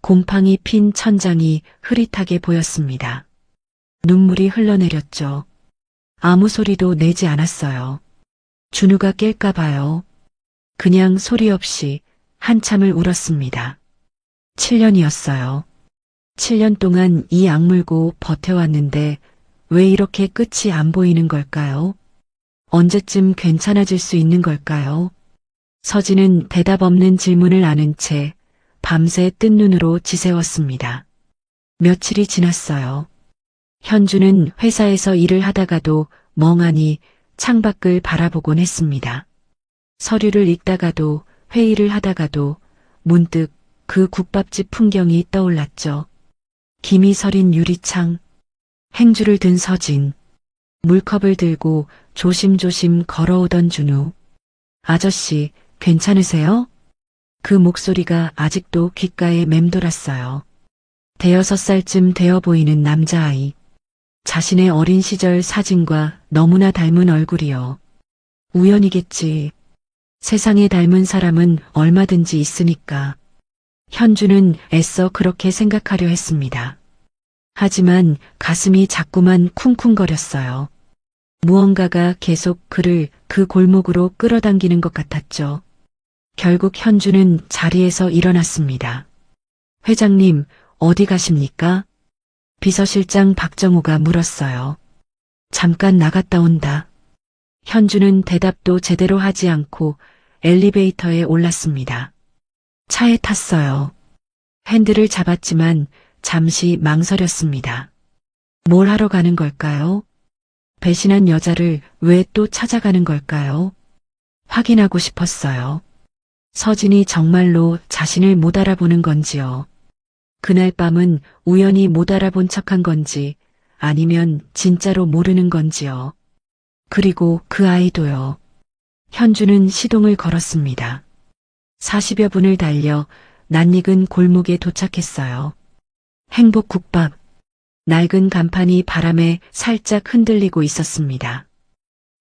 Speaker 2: 곰팡이 핀 천장이 흐릿하게 보였습니다. 눈물이 흘러내렸죠. 아무 소리도 내지 않았어요. 준우가 깰까 봐요. 그냥 소리 없이 한참을 울었습니다. 7년이었어요. 7년 동안 이 악물고 버텨왔는데 왜 이렇게 끝이 안 보이는 걸까요? 언제쯤 괜찮아질 수 있는 걸까요? 서진은 대답 없는 질문을 아는 채 밤새 뜬 눈으로 지새웠습니다. 며칠이 지났어요. 현주는 회사에서 일을 하다가도 멍하니 창밖을 바라보곤 했습니다. 서류를 읽다가도 회의를 하다가도 문득 그 국밥집 풍경이 떠올랐죠. 김이 서린 유리창, 행주를 든 서진, 물컵을 들고 조심조심 걸어오던 준우. 아저씨, 괜찮으세요? 그 목소리가 아직도 귓가에 맴돌았어요. 5살쯤 되어 보이는 남자아이. 자신의 어린 시절 사진과 너무나 닮은 얼굴이요. 우연이겠지. 세상에 닮은 사람은 얼마든지 있으니까. 현주는 애써 그렇게 생각하려 했습니다. 하지만 가슴이 자꾸만 쿵쿵거렸어요. 무언가가 계속 그를 그 골목으로 끌어당기는 것 같았죠. 결국 현주는 자리에서 일어났습니다. 회장님, 어디 가십니까? 비서실장 박정우가 물었어요. 잠깐 나갔다 온다. 현주는 대답도 제대로 하지 않고 엘리베이터에 올랐습니다. 차에 탔어요. 핸들을 잡았지만 잠시 망설였습니다. 뭘 하러 가는 걸까요? 배신한 여자를 왜 또 찾아가는 걸까요? 확인하고 싶었어요. 서진이 정말로 자신을 못 알아보는 건지요. 그날 밤은 우연히 못 알아본 척한 건지 아니면 진짜로 모르는 건지요. 그리고 그 아이도요. 현주는 시동을 걸었습니다. 40여 분을 달려 낯익은 골목에 도착했어요. 행복국밥. 낡은 간판이 바람에 살짝 흔들리고 있었습니다.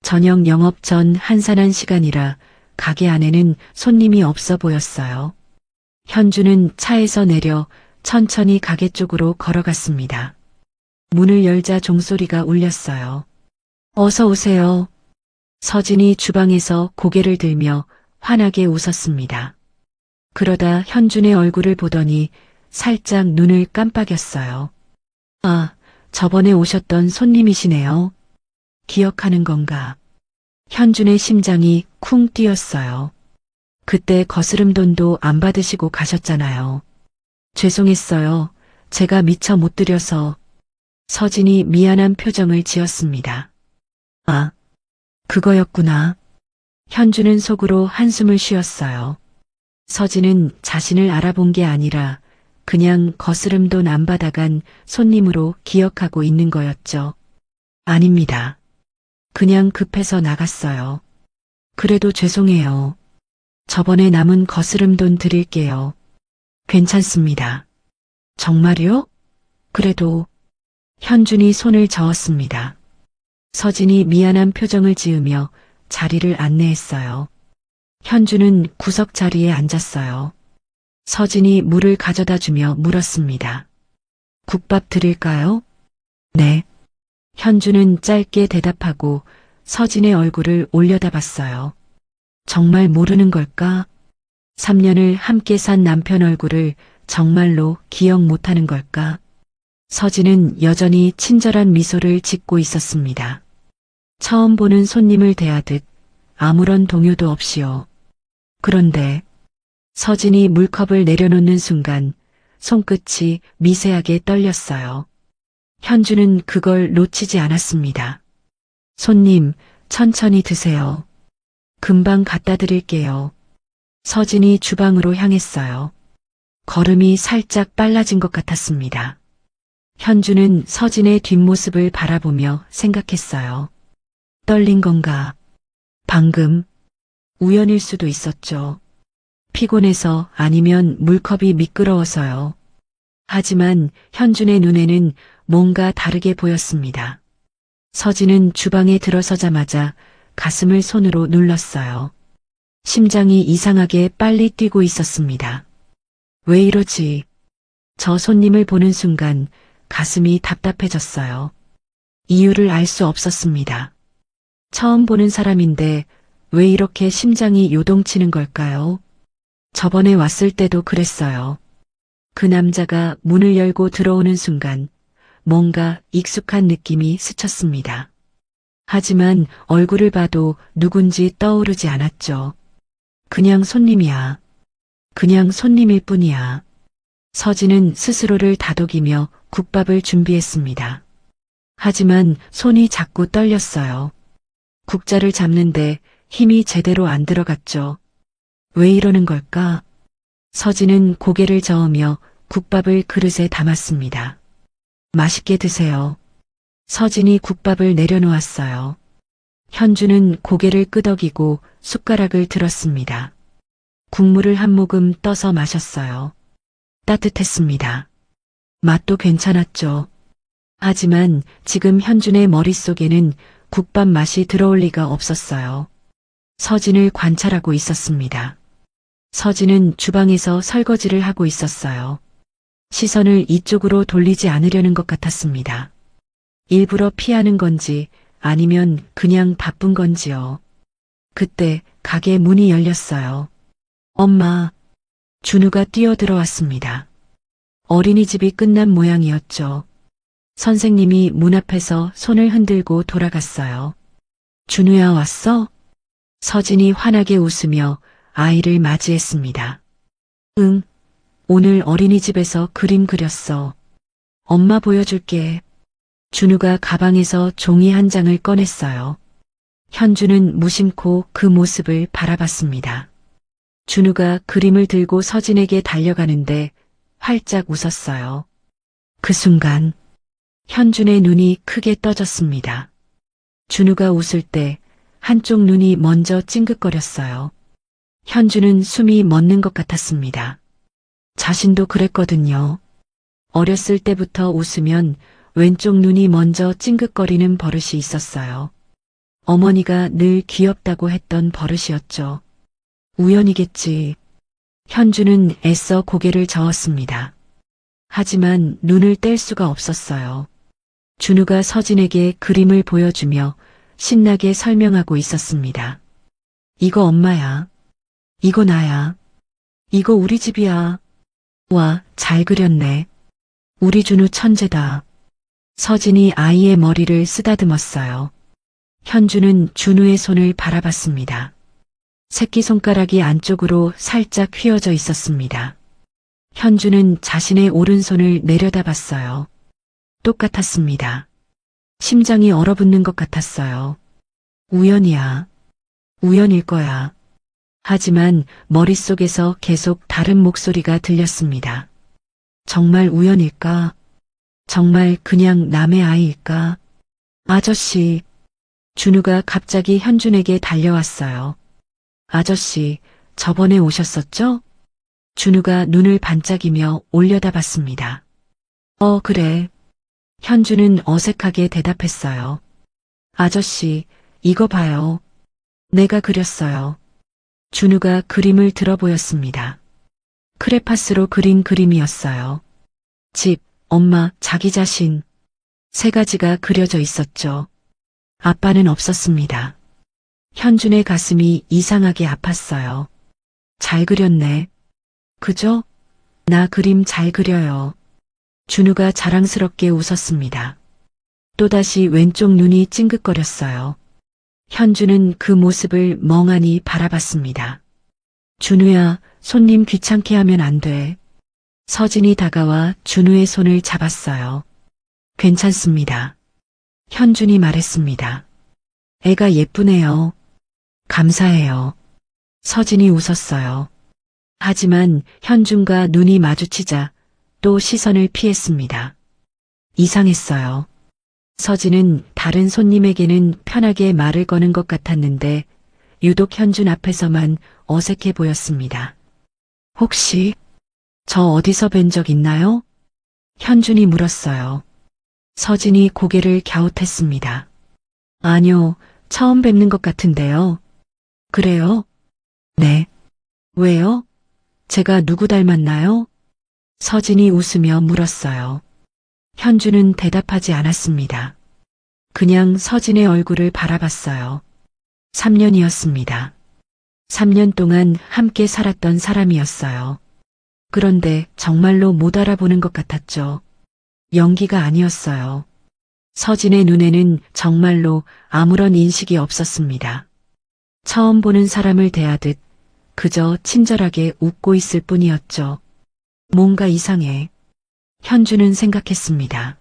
Speaker 2: 저녁 영업 전 한산한 시간이라 가게 안에는 손님이 없어 보였어요. 현주는 차에서 내려 천천히 가게 쪽으로 걸어갔습니다. 문을 열자 종소리가 울렸어요. 어서 오세요. 서진이 주방에서 고개를 들며 환하게 웃었습니다. 그러다 현준의 얼굴을 보더니 살짝 눈을 깜빡였어요. 아, 저번에 오셨던 손님이시네요. 기억하는 건가? 현준의 심장이 쿵 뛰었어요. 그때 거스름돈도 안 받으시고 가셨잖아요. 죄송했어요. 제가 미처 못 드려서. 서진이 미안한 표정을 지었습니다. 아, 그거였구나. 현주는 속으로 한숨을 쉬었어요. 서진은 자신을 알아본 게 아니라 그냥 거스름돈 안 받아간 손님으로 기억하고 있는 거였죠. 아닙니다. 그냥 급해서 나갔어요. 그래도 죄송해요. 저번에 남은 거스름 돈 드릴게요. 괜찮습니다. 정말요? 그래도 현준이 손을 저었습니다. 서진이 미안한 표정을 지으며 자리를 안내했어요. 현주는 구석 자리에 앉았어요. 서진이 물을 가져다 주며 물었습니다. 국밥 드릴까요? 네. 현주는 짧게 대답하고 서진의 얼굴을 올려다봤어요. 정말 모르는 걸까? 3년을 함께 산 남편 얼굴을 정말로 기억 못하는 걸까? 서진은 여전히 친절한 미소를 짓고 있었습니다. 처음 보는 손님을 대하듯 아무런 동요도 없이요. 그런데 서진이 물컵을 내려놓는 순간 손끝이 미세하게 떨렸어요. 현주는 그걸 놓치지 않았습니다. 손님, 천천히 드세요. 금방 갖다 드릴게요. 서진이 주방으로 향했어요. 걸음이 살짝 빨라진 것 같았습니다. 현주는 서진의 뒷모습을 바라보며 생각했어요. 떨린 건가? 방금 우연일 수도 있었죠. 피곤해서 아니면 물컵이 미끄러워서요. 하지만 현준의 눈에는 뭔가 다르게 보였습니다. 서진은 주방에 들어서자마자 가슴을 손으로 눌렀어요. 심장이 이상하게 빨리 뛰고 있었습니다. 왜 이러지? 저 손님을 보는 순간 가슴이 답답해졌어요. 이유를 알 수 없었습니다. 처음 보는 사람인데 왜 이렇게 심장이 요동치는 걸까요? 저번에 왔을 때도 그랬어요. 그 남자가 문을 열고 들어오는 순간 뭔가 익숙한 느낌이 스쳤습니다. 하지만 얼굴을 봐도 누군지 떠오르지 않았죠. 그냥 손님이야. 그냥 손님일 뿐이야. 서진은 스스로를 다독이며 국밥을 준비했습니다. 하지만 손이 자꾸 떨렸어요. 국자를 잡는데 힘이 제대로 안 들어갔죠. 왜 이러는 걸까? 서진은 고개를 저으며 국밥을 그릇에 담았습니다. 맛있게 드세요. 서진이 국밥을 내려놓았어요. 현주는 고개를 끄덕이고 숟가락을 들었습니다. 국물을 한 모금 떠서 마셨어요. 따뜻했습니다. 맛도 괜찮았죠. 하지만 지금 현준의 머릿속에는 국밥 맛이 들어올 리가 없었어요. 서진을 관찰하고 있었습니다. 서진은 주방에서 설거지를 하고 있었어요. 시선을 이쪽으로 돌리지 않으려는 것 같았습니다. 일부러 피하는 건지 아니면 그냥 바쁜 건지요. 그때 가게 문이 열렸어요. 엄마, 준우가 뛰어들어왔습니다. 어린이집이 끝난 모양이었죠. 선생님이 문 앞에서 손을 흔들고 돌아갔어요. 준우야 왔어? 서진이 환하게 웃으며 아이를 맞이했습니다. 응, 오늘 어린이집에서 그림 그렸어. 엄마 보여줄게. 준우가 가방에서 종이 한 장을 꺼냈어요. 현주는 무심코 그 모습을 바라봤습니다. 준우가 그림을 들고 서진에게 달려가는데 활짝 웃었어요. 그 순간 현준의 눈이 크게 떠졌습니다. 준우가 웃을 때 한쪽 눈이 먼저 찡긋거렸어요. 현주는 숨이 멎는 것 같았습니다. 자신도 그랬거든요. 어렸을 때부터 웃으면 왼쪽 눈이 먼저 찡긋거리는 버릇이 있었어요. 어머니가 늘 귀엽다고 했던 버릇이었죠. 우연이겠지. 현주는 애써 고개를 저었습니다. 하지만 눈을 뗄 수가 없었어요. 준우가 서진에게 그림을 보여주며 신나게 설명하고 있었습니다. 이거 엄마야. 이거 나야. 이거 우리 집이야. 와, 잘 그렸네. 우리 준우 천재다. 서진이 아이의 머리를 쓰다듬었어요. 현주는 준우의 손을 바라봤습니다. 새끼손가락이 안쪽으로 살짝 휘어져 있었습니다. 현주는 자신의 오른손을 내려다봤어요. 똑같았습니다. 심장이 얼어붙는 것 같았어요. 우연이야. 우연일 거야. 하지만 머릿속에서 계속 다른 목소리가 들렸습니다. 정말 우연일까? 정말 그냥 남의 아이일까? 아저씨. 준우가 갑자기 현준에게 달려왔어요. 아저씨, 저번에 오셨었죠? 준우가 눈을 반짝이며 올려다봤습니다. 그래. 현주는 어색하게 대답했어요. 아저씨, 이거 봐요. 내가 그렸어요. 준우가 그림을 들어 보였습니다. 크레파스로 그린 그림이었어요. 집, 엄마, 자기 자신. 세 가지가 그려져 있었죠. 아빠는 없었습니다. 현준의 가슴이 이상하게 아팠어요. 잘 그렸네. 그죠? 나 그림 잘 그려요. 준우가 자랑스럽게 웃었습니다. 또다시 왼쪽 눈이 찡긋거렸어요. 현주는 그 모습을 멍하니 바라봤습니다. 준우야, 손님 귀찮게 하면 안 돼. 서진이 다가와 준우의 손을 잡았어요. 괜찮습니다. 현준이 말했습니다. 애가 예쁘네요. 감사해요. 서진이 웃었어요. 하지만 현준과 눈이 마주치자 또 시선을 피했습니다. 이상했어요. 서진은 다른 손님에게는 편하게 말을 거는 것 같았는데 유독 현준 앞에서만 어색해 보였습니다. 혹시 저 어디서 뵌 적 있나요? 현준이 물었어요. 서진이 고개를 갸웃했습니다. 아니요, 처음 뵙는 것 같은데요. 그래요? 네. 왜요? 제가 누구 닮았나요? 서진이 웃으며 물었어요. 현주는 대답하지 않았습니다. 그냥 서진의 얼굴을 바라봤어요. 3년이었습니다. 3년 동안 함께 살았던 사람이었어요. 그런데 정말로 못 알아보는 것 같았죠. 연기가 아니었어요. 서진의 눈에는 정말로 아무런 인식이 없었습니다. 처음 보는 사람을 대하듯 그저 친절하게 웃고 있을 뿐이었죠. 뭔가 이상해. 현주는 생각했습니다.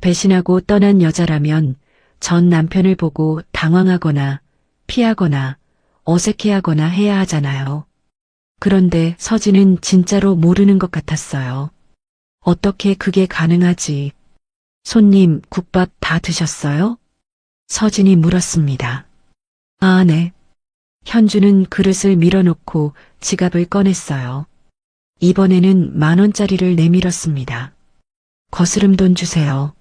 Speaker 2: 배신하고 떠난 여자라면 전 남편을 보고 당황하거나 피하거나 어색해하거나 해야 하잖아요. 그런데 서진은 진짜로 모르는 것 같았어요. 어떻게 그게 가능하지? 손님, 국밥 다 드셨어요? 서진이 물었습니다. 아, 네. 현주는 그릇을 밀어놓고 지갑을 꺼냈어요. 이번에는 10,000원짜리를 내밀었습니다. 거스름돈 주세요.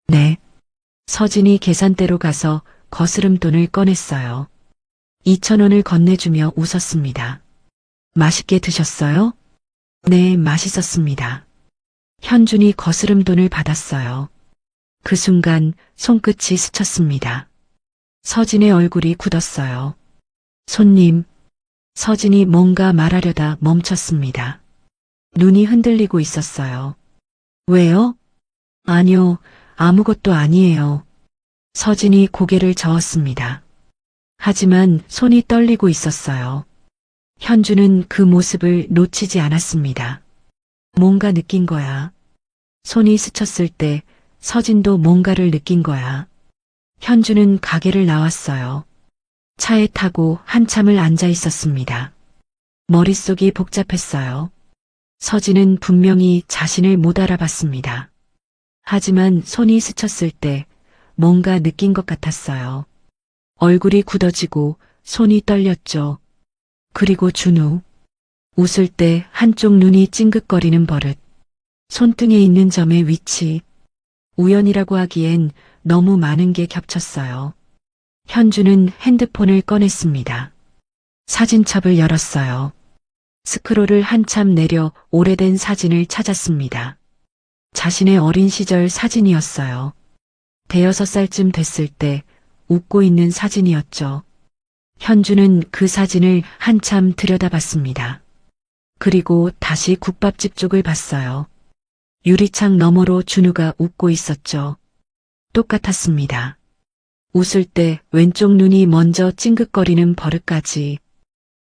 Speaker 2: 네. 서진이 계산대로 가서 거스름돈을 꺼냈어요. 2,000원을 건네주며 웃었습니다. 맛있게 드셨어요? 네, 맛있었습니다. 현준이 거스름돈을 받았어요. 그 순간 손끝이 스쳤습니다. 서진의 얼굴이 굳었어요. 손님. 서진이 뭔가 말하려다 멈췄습니다. 눈이 흔들리고 있었어요. 왜요? 아니요, 아무것도 아니에요. 서진이 고개를 저었습니다. 하지만 손이 떨리고 있었어요. 현주는 그 모습을 놓치지 않았습니다. 뭔가 느낀 거야. 손이 스쳤을 때 서진도 뭔가를 느낀 거야. 현주는 가게를 나왔어요. 차에 타고 한참을 앉아 있었습니다. 머릿속이 복잡했어요. 서진은 분명히 자신을 못 알아봤습니다. 하지만 손이 스쳤을 때 뭔가 느낀 것 같았어요. 얼굴이 굳어지고 손이 떨렸죠. 그리고 준우. 웃을 때 한쪽 눈이 찡긋거리는 버릇. 손등에 있는 점의 위치. 우연이라고 하기엔 너무 많은 게 겹쳤어요. 현주는 핸드폰을 꺼냈습니다. 사진첩을 열었어요. 스크롤을 한참 내려 오래된 사진을 찾았습니다. 자신의 어린 시절 사진이었어요. 5살쯤 됐을 때 웃고 있는 사진이었죠. 현주는 그 사진을 한참 들여다봤습니다. 그리고 다시 국밥집 쪽을 봤어요. 유리창 너머로 준우가 웃고 있었죠. 똑같았습니다. 웃을 때 왼쪽 눈이 먼저 찡긋거리는 버릇까지.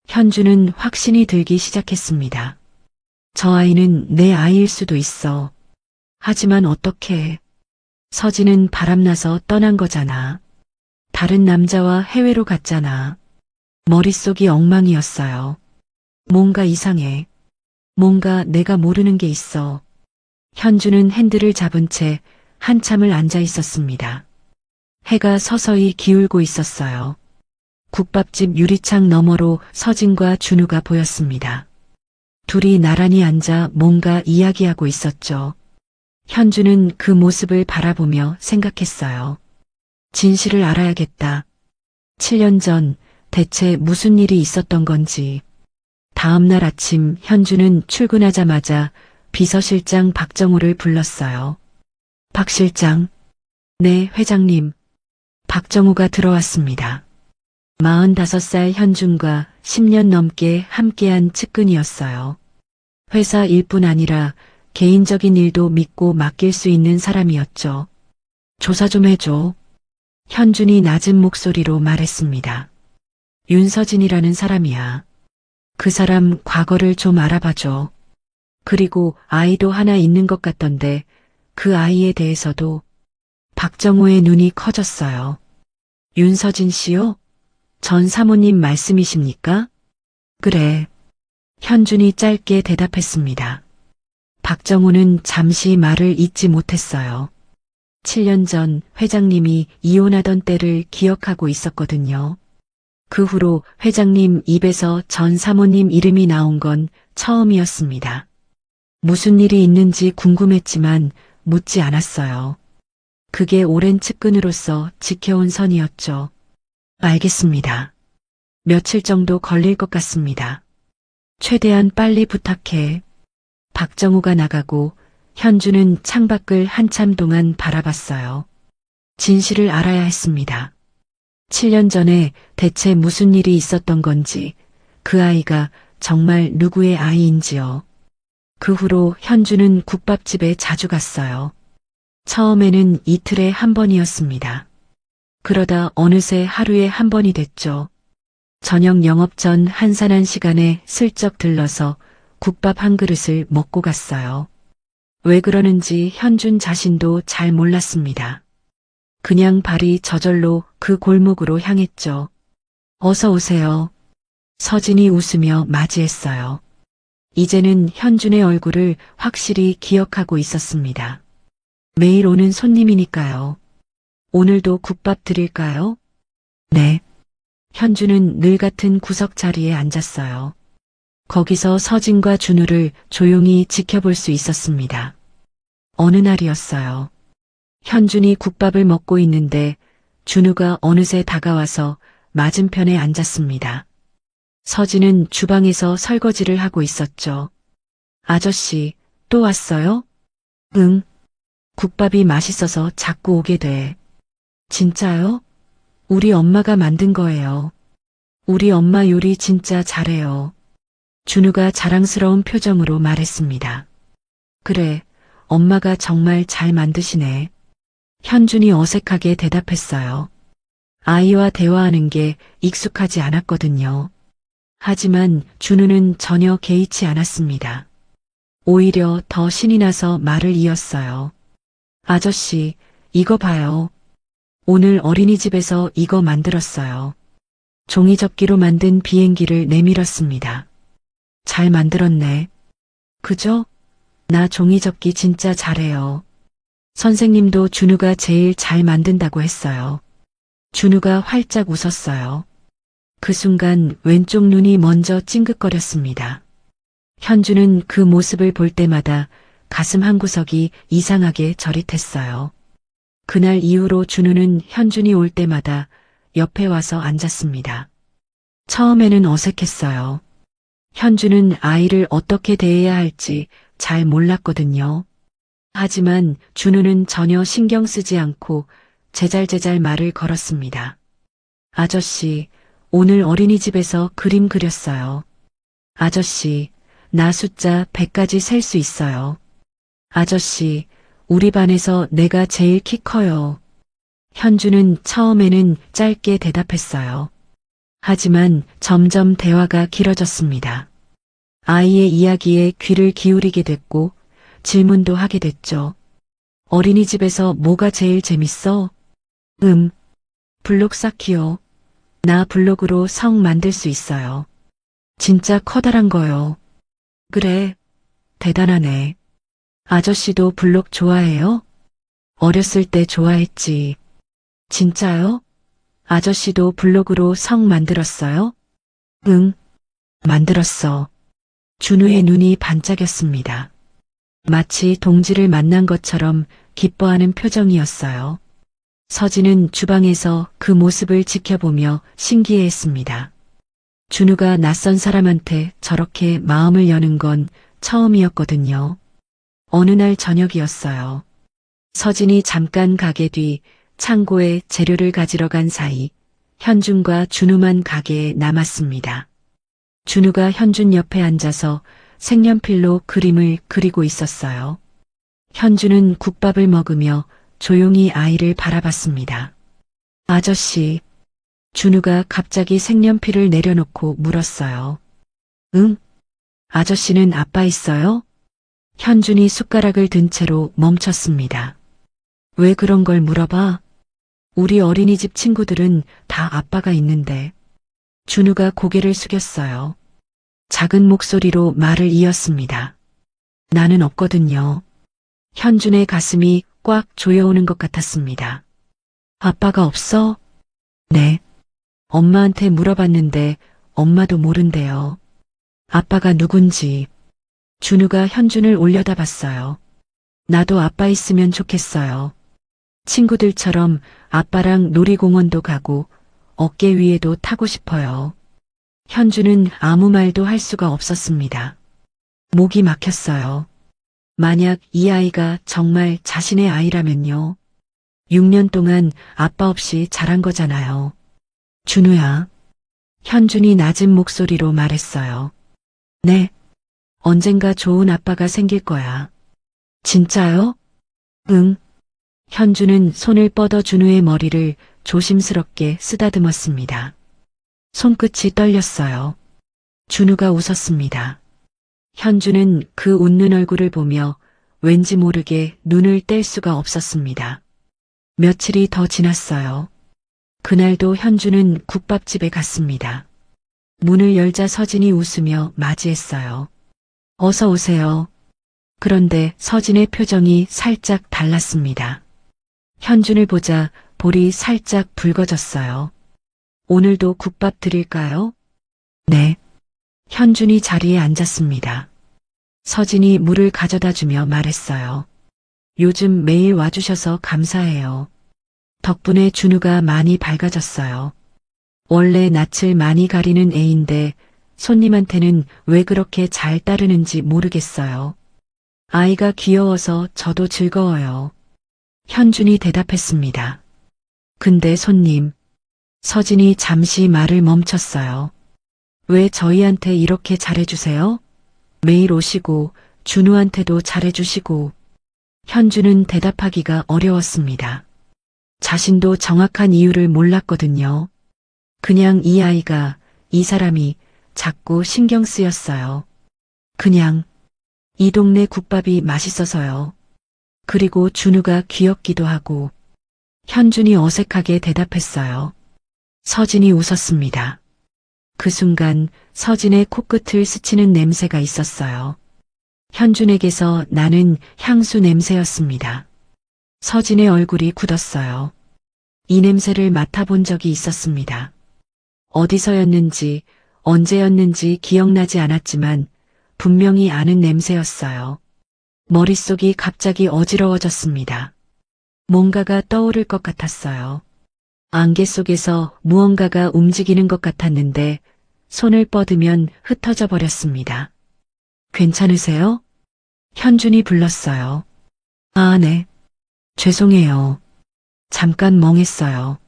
Speaker 2: 현주는 확신이 들기 시작했습니다. 저 아이는 내 아이일 수도 있어. 하지만 어떻게? 서진은 바람나서 떠난 거잖아. 다른 남자와 해외로 갔잖아. 머릿속이 엉망이었어요. 뭔가 이상해. 뭔가 내가 모르는 게 있어. 현주는 핸들을 잡은 채 한참을 앉아 있었습니다. 해가 서서히 기울고 있었어요. 국밥집 유리창 너머로 서진과 준우가 보였습니다. 둘이 나란히 앉아 뭔가 이야기하고 있었죠. 현주는 그 모습을 바라보며 생각했어요. 진실을 알아야겠다. 7년 전 대체 무슨 일이 있었던 건지. 다음 날 아침 현주는 출근하자마자 비서실장 박정우를 불렀어요. 박 실장. 네, 회장님. 박정우가 들어왔습니다. 45살 현준과 10년 넘게 함께한 측근이었어요. 회사 일뿐 아니라 개인적인 일도 믿고 맡길 수 있는 사람이었죠. 조사 좀 해줘. 현준이 낮은 목소리로 말했습니다. 윤서진이라는 사람이야. 그 사람 과거를 좀 알아봐줘. 그리고 아이도 하나 있는 것 같던데 그 아이에 대해서도. 박정호의 눈이 커졌어요. 윤서진 씨요? 전 사모님 말씀이십니까? 그래. 현준이 짧게 대답했습니다. 박정호는 잠시 말을 잇지 못했어요. 7년 전 회장님이 이혼하던 때를 기억하고 있었거든요. 그 후로 회장님 입에서 전 사모님 이름이 나온 건 처음이었습니다. 무슨 일이 있는지 궁금했지만 묻지 않았어요. 그게 오랜 측근으로서 지켜온 선이었죠. 알겠습니다. 며칠 정도 걸릴 것 같습니다. 최대한 빨리 부탁해. 박정우가 나가고 현주는 창밖을 한참 동안 바라봤어요. 진실을 알아야 했습니다. 7년 전에 대체 무슨 일이 있었던 건지, 그 아이가 정말 누구의 아이인지요. 그 후로 현주는 국밥집에 자주 갔어요. 처음에는 이틀에 한 번이었습니다. 그러다 어느새 하루에 한 번이 됐죠. 저녁 영업 전 한산한 시간에 슬쩍 들러서 국밥 한 그릇을 먹고 갔어요. 왜 그러는지 현준 자신도 잘 몰랐습니다. 그냥 발이 저절로 그 골목으로 향했죠. 어서 오세요. 서진이 웃으며 맞이했어요. 이제는 현준의 얼굴을 확실히 기억하고 있었습니다. 매일 오는 손님이니까요. 오늘도 국밥 드릴까요? 네. 현주는 늘 같은 구석 자리에 앉았어요. 거기서 서진과 준우를 조용히 지켜볼 수 있었습니다. 어느 날이었어요. 현준이 국밥을 먹고 있는데 준우가 어느새 다가와서 맞은편에 앉았습니다. 서진은 주방에서 설거지를 하고 있었죠. 아저씨, 또 왔어요? 응. 국밥이 맛있어서 자꾸 오게 돼. 진짜요? 우리 엄마가 만든 거예요. 우리 엄마 요리 진짜 잘해요. 준우가 자랑스러운 표정으로 말했습니다. 그래, 엄마가 정말 잘 만드시네. 현준이 어색하게 대답했어요. 아이와 대화하는 게 익숙하지 않았거든요. 하지만 준우는 전혀 개의치 않았습니다. 오히려 더 신이 나서 말을 이었어요. 아저씨, 이거 봐요. 오늘 어린이집에서 이거 만들었어요. 종이접기로 만든 비행기를 내밀었습니다. 잘 만들었네. 그죠? 나 종이접기 진짜 잘해요. 선생님도 준우가 제일 잘 만든다고 했어요. 준우가 활짝 웃었어요. 그 순간 왼쪽 눈이 먼저 찡긋거렸습니다. 현주는 그 모습을 볼 때마다 가슴 한구석이 이상하게 저릿했어요. 그날 이후로 준우는 현준이 올 때마다 옆에 와서 앉았습니다. 처음에는 어색했어요. 현주는 아이를 어떻게 대해야 할지 잘 몰랐거든요. 하지만 준우는 전혀 신경 쓰지 않고 제잘제잘 말을 걸었습니다. 아저씨, 오늘 어린이집에서 그림 그렸어요. 아저씨, 나 숫자 100까지 셀 수 있어요. 아저씨, 우리 반에서 내가 제일 키 커요. 현주는 처음에는 짧게 대답했어요. 하지만 점점 대화가 길어졌습니다. 아이의 이야기에 귀를 기울이게 됐고 질문도 하게 됐죠. 어린이집에서 뭐가 제일 재밌어? 블록 쌓기요. 나 블록으로 성 만들 수 있어요. 진짜 커다란 거요. 그래, 대단하네. 아저씨도 블록 좋아해요? 어렸을 때 좋아했지. 진짜요? 아저씨도 블로그로 성 만들었어요? 응, 만들었어. 준우의 눈이 반짝였습니다. 마치 동지를 만난 것처럼 기뻐하는 표정이었어요. 서진은 주방에서 그 모습을 지켜보며 신기해했습니다. 준우가 낯선 사람한테 저렇게 마음을 여는 건 처음이었거든요. 어느 날 저녁이었어요. 서진이 잠깐 가게 뒤 창고에 재료를 가지러 간 사이 현준과 준우만 가게에 남았습니다. 준우가 현준 옆에 앉아서 색연필로 그림을 그리고 있었어요. 현준은 국밥을 먹으며 조용히 아이를 바라봤습니다. 아저씨, 준우가 갑자기 색연필을 내려놓고 물었어요. 응? 아저씨는 아빠 있어요? 현준이 숟가락을 든 채로 멈췄습니다. 왜 그런 걸 물어봐? 우리 어린이집 친구들은 다 아빠가 있는데. 준우가 고개를 숙였어요. 작은 목소리로 말을 이었습니다. 나는 없거든요. 현준의 가슴이 꽉 조여오는 것 같았습니다. 아빠가 없어? 네. 엄마한테 물어봤는데 엄마도 모른대요. 아빠가 누군지. 준우가 현준을 올려다봤어요. 나도 아빠 있으면 좋겠어요. 친구들처럼 아빠랑 놀이공원도 가고 어깨 위에도 타고 싶어요. 현준은 아무 말도 할 수가 없었습니다. 목이 막혔어요. 만약 이 아이가 정말 자신의 아이라면요. 6년 동안 아빠 없이 자란 거잖아요. 준우야. 현준이 낮은 목소리로 말했어요. 네. 언젠가 좋은 아빠가 생길 거야. 진짜요? 응. 현준은 손을 뻗어 준우의 머리를 조심스럽게 쓰다듬었습니다. 손끝이 떨렸어요. 준우가 웃었습니다. 현준은 그 웃는 얼굴을 보며 왠지 모르게 눈을 뗄 수가 없었습니다. 며칠이 더 지났어요. 그날도 현준은 국밥집에 갔습니다. 문을 열자 서진이 웃으며 맞이했어요. 어서 오세요. 그런데 서진의 표정이 살짝 달랐습니다. 현준을 보자 볼이 살짝 붉어졌어요. 오늘도 국밥 드릴까요? 네. 현준이 자리에 앉았습니다. 서진이 물을 가져다 주며 말했어요. 요즘 매일 와주셔서 감사해요. 덕분에 준우가 많이 밝아졌어요. 원래 낯을 많이 가리는 애인데 손님한테는 왜 그렇게 잘 따르는지 모르겠어요. 아이가 귀여워서 저도 즐거워요. 현준이 대답했습니다. 근데 손님, 서진이 잠시 말을 멈췄어요. 왜 저희한테 이렇게 잘해주세요? 매일 오시고 준우한테도 잘해주시고. 현준은 대답하기가 어려웠습니다. 자신도 정확한 이유를 몰랐거든요. 그냥 이 아이가, 이 사람이 자꾸 신경 쓰였어요. 그냥 이 동네 국밥이 맛있어서요. 그리고 준우가 귀엽기도 하고. 현준이 어색하게 대답했어요. 서진이 웃었습니다. 그 순간 서진의 코끝을 스치는 냄새가 있었어요. 현준에게서 나는 향수 냄새였습니다. 서진의 얼굴이 굳었어요. 이 냄새를 맡아본 적이 있었습니다. 어디서였는지 언제였는지 기억나지 않았지만 분명히 아는 냄새였어요. 머릿속이 갑자기 어지러워졌습니다. 뭔가가 떠오를 것 같았어요. 안개 속에서 무언가가 움직이는 것 같았는데 손을 뻗으면 흩어져 버렸습니다. 괜찮으세요? 현준이 불렀어요. 아, 네. 죄송해요. 잠깐 멍했어요.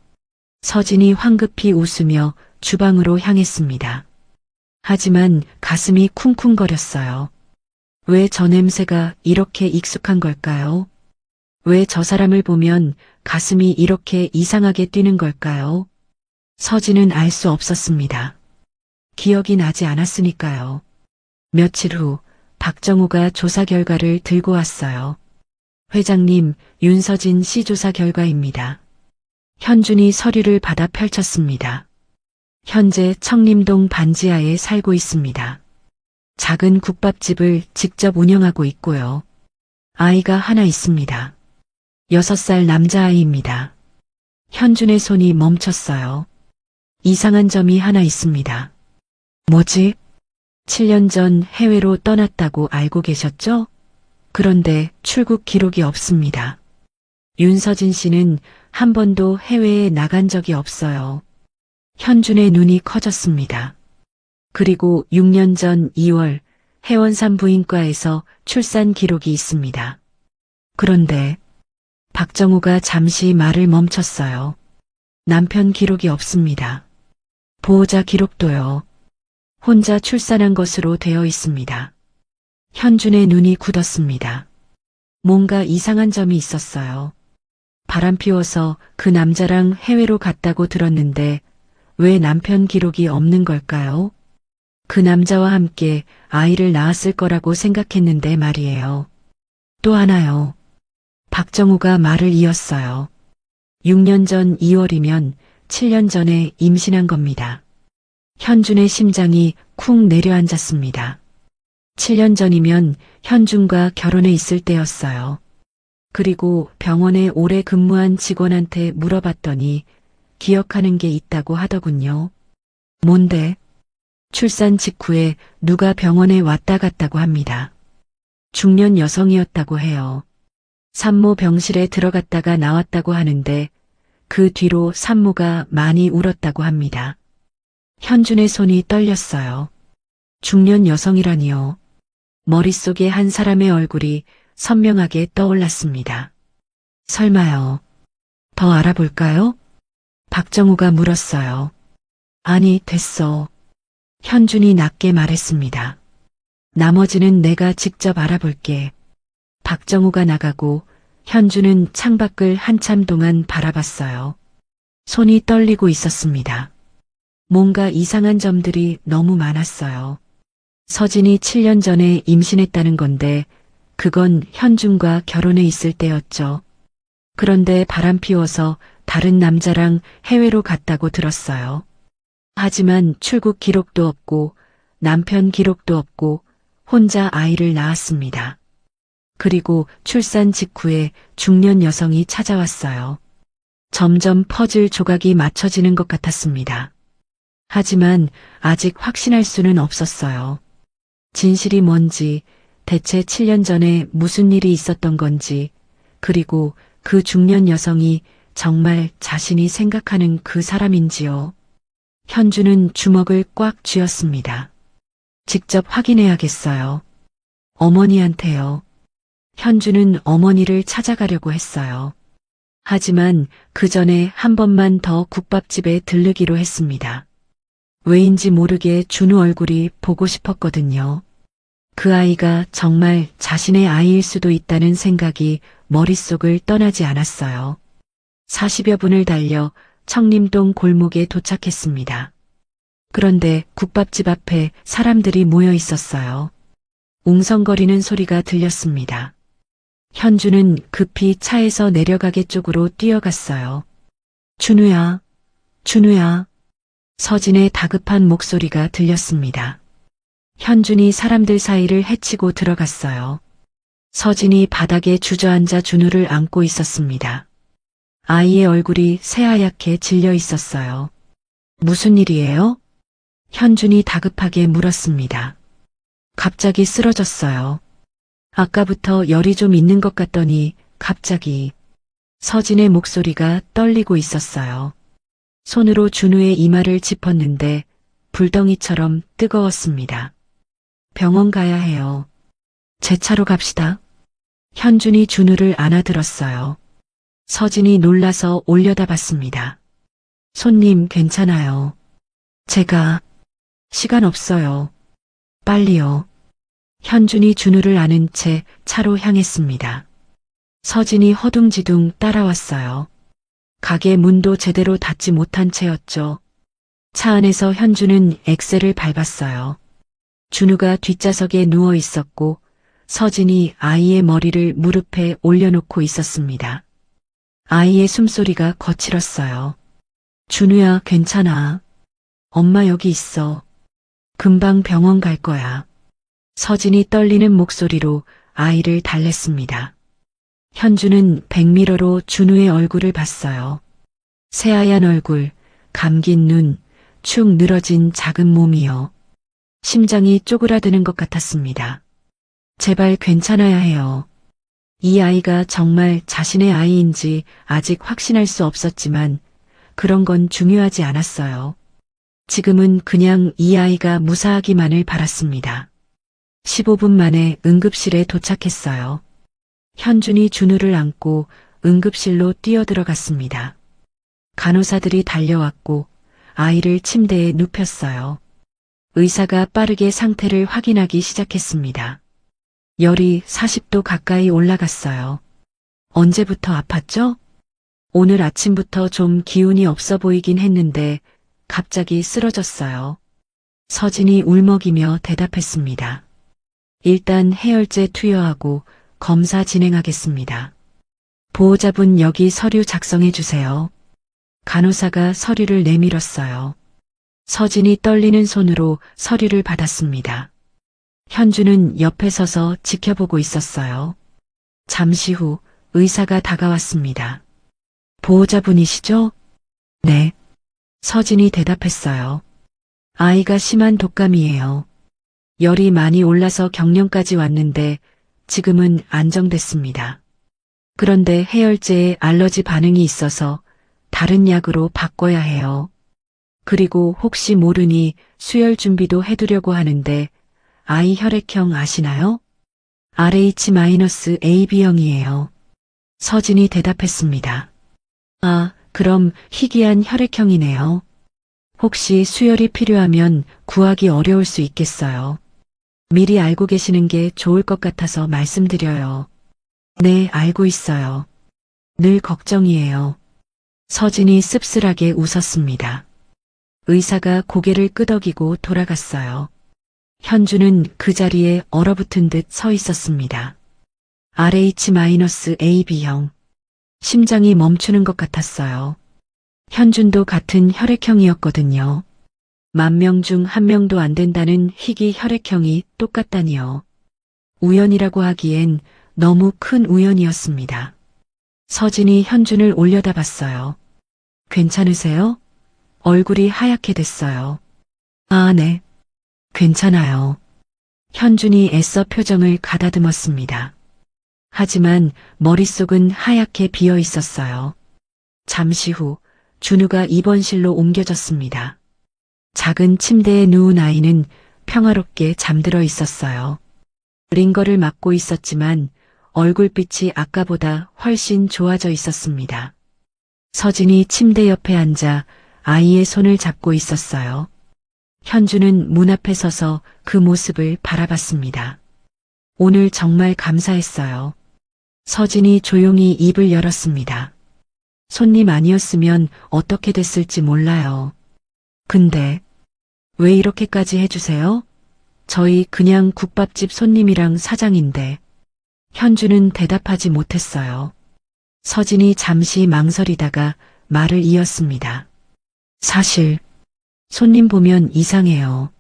Speaker 2: 서진이 황급히 웃으며 주방으로 향했습니다. 하지만 가슴이 쿵쿵거렸어요. 왜 저 냄새가 이렇게 익숙한 걸까요? 왜 저 사람을 보면 가슴이 이렇게 이상하게 뛰는 걸까요? 서진은 알 수 없었습니다. 기억이 나지 않았으니까요. 며칠 후 박정우가 조사 결과를 들고 왔어요. 회장님, 윤서진 씨 조사 결과입니다. 현준이 서류를 받아 펼쳤습니다. 현재 청림동 반지하에 살고 있습니다. 작은 국밥집을 직접 운영하고 있고요. 아이가 하나 있습니다. 6살 남자아이입니다. 현준의 손이 멈췄어요. 이상한 점이 하나 있습니다. 뭐지? 7년 전 해외로 떠났다고 알고 계셨죠? 그런데 출국 기록이 없습니다. 윤서진 씨는 한 번도 해외에 나간 적이 없어요. 현준의 눈이 커졌습니다. 그리고 6년 전 2월 해원산부인과에서 출산 기록이 있습니다. 그런데 박정우가 잠시 말을 멈췄어요. 남편 기록이 없습니다. 보호자 기록도요. 혼자 출산한 것으로 되어 있습니다. 현준의 눈이 굳었습니다. 뭔가 이상한 점이 있었어요. 바람 피워서 그 남자랑 해외로 갔다고 들었는데 왜 남편 기록이 없는 걸까요? 그 남자와 함께 아이를 낳았을 거라고 생각했는데 말이에요. 또 하나요. 박정우가 말을 이었어요. 6년 전 2월이면 7년 전에 임신한 겁니다. 현준의 심장이 쿵 내려앉았습니다. 7년 전이면 현준과 결혼해 있을 때였어요. 그리고 병원에 오래 근무한 직원한테 물어봤더니 기억하는 게 있다고 하더군요. 뭔데? 출산 직후에 누가 병원에 왔다 갔다고 합니다. 중년 여성이었다고 해요. 산모 병실에 들어갔다가 나왔다고 하는데 그 뒤로 산모가 많이 울었다고 합니다. 현준의 손이 떨렸어요. 중년 여성이라니요. 머릿속에 한 사람의 얼굴이 선명하게 떠올랐습니다. 설마요. 더 알아볼까요? 박정우가 물었어요. 아니, 됐어. 현준이 낮게 말했습니다. 나머지는 내가 직접 알아볼게. 박정우가 나가고 현준은 창밖을 한참 동안 바라봤어요. 손이 떨리고 있었습니다. 뭔가 이상한 점들이 너무 많았어요. 서진이 7년 전에 임신했다는 건데 그건 현준과 결혼해 있을 때였죠. 그런데 바람 피워서 다른 남자랑 해외로 갔다고 들었어요. 하지만 출국 기록도 없고 남편 기록도 없고 혼자 아이를 낳았습니다. 그리고 출산 직후에 중년 여성이 찾아왔어요. 점점 퍼즐 조각이 맞춰지는 것 같았습니다. 하지만 아직 확신할 수는 없었어요. 진실이 뭔지, 대체 7년 전에 무슨 일이 있었던 건지, 그리고 그 중년 여성이 정말 자신이 생각하는 그 사람인지요. 현주는 주먹을 꽉 쥐었습니다. 직접 확인해야겠어요. 어머니한테요. 현주는 어머니를 찾아가려고 했어요. 하지만 그 전에 한 번만 더 국밥집에 들르기로 했습니다. 왜인지 모르게 준우 얼굴이 보고 싶었거든요. 그 아이가 정말 자신의 아이일 수도 있다는 생각이 머릿속을 떠나지 않았어요. 40여 분을 달려 청림동 골목에 도착했습니다. 그런데 국밥집 앞에 사람들이 모여 있었어요. 웅성거리는 소리가 들렸습니다. 현주는 급히 차에서 내려가게 쪽으로 뛰어갔어요. 준우야, 준우야. 서진의 다급한 목소리가 들렸습니다. 현준이 사람들 사이를 헤치고 들어갔어요. 서진이 바닥에 주저앉아 준우를 안고 있었습니다. 아이의 얼굴이 새하얗게 질려 있었어요. 무슨 일이에요? 현준이 다급하게 물었습니다. 갑자기 쓰러졌어요. 아까부터 열이 좀 있는 것 같더니 갑자기. 서진의 목소리가 떨리고 있었어요. 손으로 준우의 이마를 짚었는데 불덩이처럼 뜨거웠습니다. 병원 가야 해요. 제 차로 갑시다. 현준이 준우를 안아들었어요. 서진이 놀라서 올려다봤습니다. 손님 괜찮아요. 제가 시간 없어요. 빨리요. 현준이 준우를 안은 채 차로 향했습니다. 서진이 허둥지둥 따라왔어요. 가게 문도 제대로 닫지 못한 채였죠. 차 안에서 현주는 엑셀을 밟았어요. 준우가 뒷좌석에 누워 있었고 서진이 아이의 머리를 무릎에 올려놓고 있었습니다. 아이의 숨소리가 거칠었어요. 준우야, 괜찮아. 엄마 여기 있어. 금방 병원 갈 거야. 서진이 떨리는 목소리로 아이를 달랬습니다. 현주는 백미러로 준우의 얼굴을 봤어요. 새하얀 얼굴, 감긴 눈, 축 늘어진 작은 몸이요. 심장이 쪼그라드는 것 같았습니다. 제발 괜찮아야 해요. 이 아이가 정말 자신의 아이인지 아직 확신할 수 없었지만 그런 건 중요하지 않았어요. 지금은 그냥 이 아이가 무사하기만을 바랐습니다. 15분 만에 응급실에 도착했어요. 현준이 준우를 안고 응급실로 뛰어들어갔습니다. 간호사들이 달려왔고 아이를 침대에 눕혔어요. 의사가 빠르게 상태를 확인하기 시작했습니다. 열이 40도 가까이 올라갔어요. 언제부터 아팠죠? 오늘 아침부터 좀 기운이 없어 보이긴 했는데 갑자기 쓰러졌어요. 서진이 울먹이며 대답했습니다. 일단 해열제 투여하고 검사 진행하겠습니다. 보호자분 여기 서류 작성해 주세요. 간호사가 서류를 내밀었어요. 서진이 떨리는 손으로 서류를 받았습니다. 현주는 옆에 서서 지켜보고 있었어요. 잠시 후 의사가 다가왔습니다. 보호자분이시죠? 네. 서진이 대답했어요. 아이가 심한 독감이에요. 열이 많이 올라서 경련까지 왔는데 지금은 안정됐습니다. 그런데 해열제에 알러지 반응이 있어서 다른 약으로 바꿔야 해요. 그리고 혹시 모르니 수혈 준비도 해두려고 하는데 아이 혈액형 아시나요? RH-AB형이에요. 서진이 대답했습니다. 아, 그럼 희귀한 혈액형이네요. 혹시 수혈이 필요하면 구하기 어려울 수 있겠어요. 미리 알고 계시는 게 좋을 것 같아서 말씀드려요. 네, 알고 있어요. 늘 걱정이에요. 서진이 씁쓸하게 웃었습니다. 의사가 고개를 끄덕이고 돌아갔어요. 현주는 그 자리에 얼어붙은 듯 서 있었습니다. RH-AB형. 심장이 멈추는 것 같았어요. 현준도 같은 혈액형이었거든요. 10,000명 중 1명도 안 된다는 희귀 혈액형이 똑같다니요. 우연이라고 하기엔 너무 큰 우연이었습니다. 서진이 현준을 올려다봤어요. 괜찮으세요? 얼굴이 하얗게 됐어요. 아, 네. 괜찮아요. 현준이 애써 표정을 가다듬었습니다. 하지만 머릿속은 하얗게 비어 있었어요. 잠시 후 준우가 입원실로 옮겨졌습니다. 작은 침대에 누운 아이는 평화롭게 잠들어 있었어요. 링거를 맞고 있었지만 얼굴빛이 아까보다 훨씬 좋아져 있었습니다. 서진이 침대 옆에 앉아 아이의 손을 잡고 있었어요. 현주는 문 앞에 서서 그 모습을 바라봤습니다. 오늘 정말 감사했어요. 서진이 조용히 입을 열었습니다. 손님 아니었으면 어떻게 됐을지 몰라요. 근데 왜 이렇게까지 해주세요? 저희 그냥 국밥집 손님이랑 사장인데. 현주는 대답하지 못했어요. 서진이 잠시 망설이다가 말을 이었습니다. 사실 손님 보면 이상해요.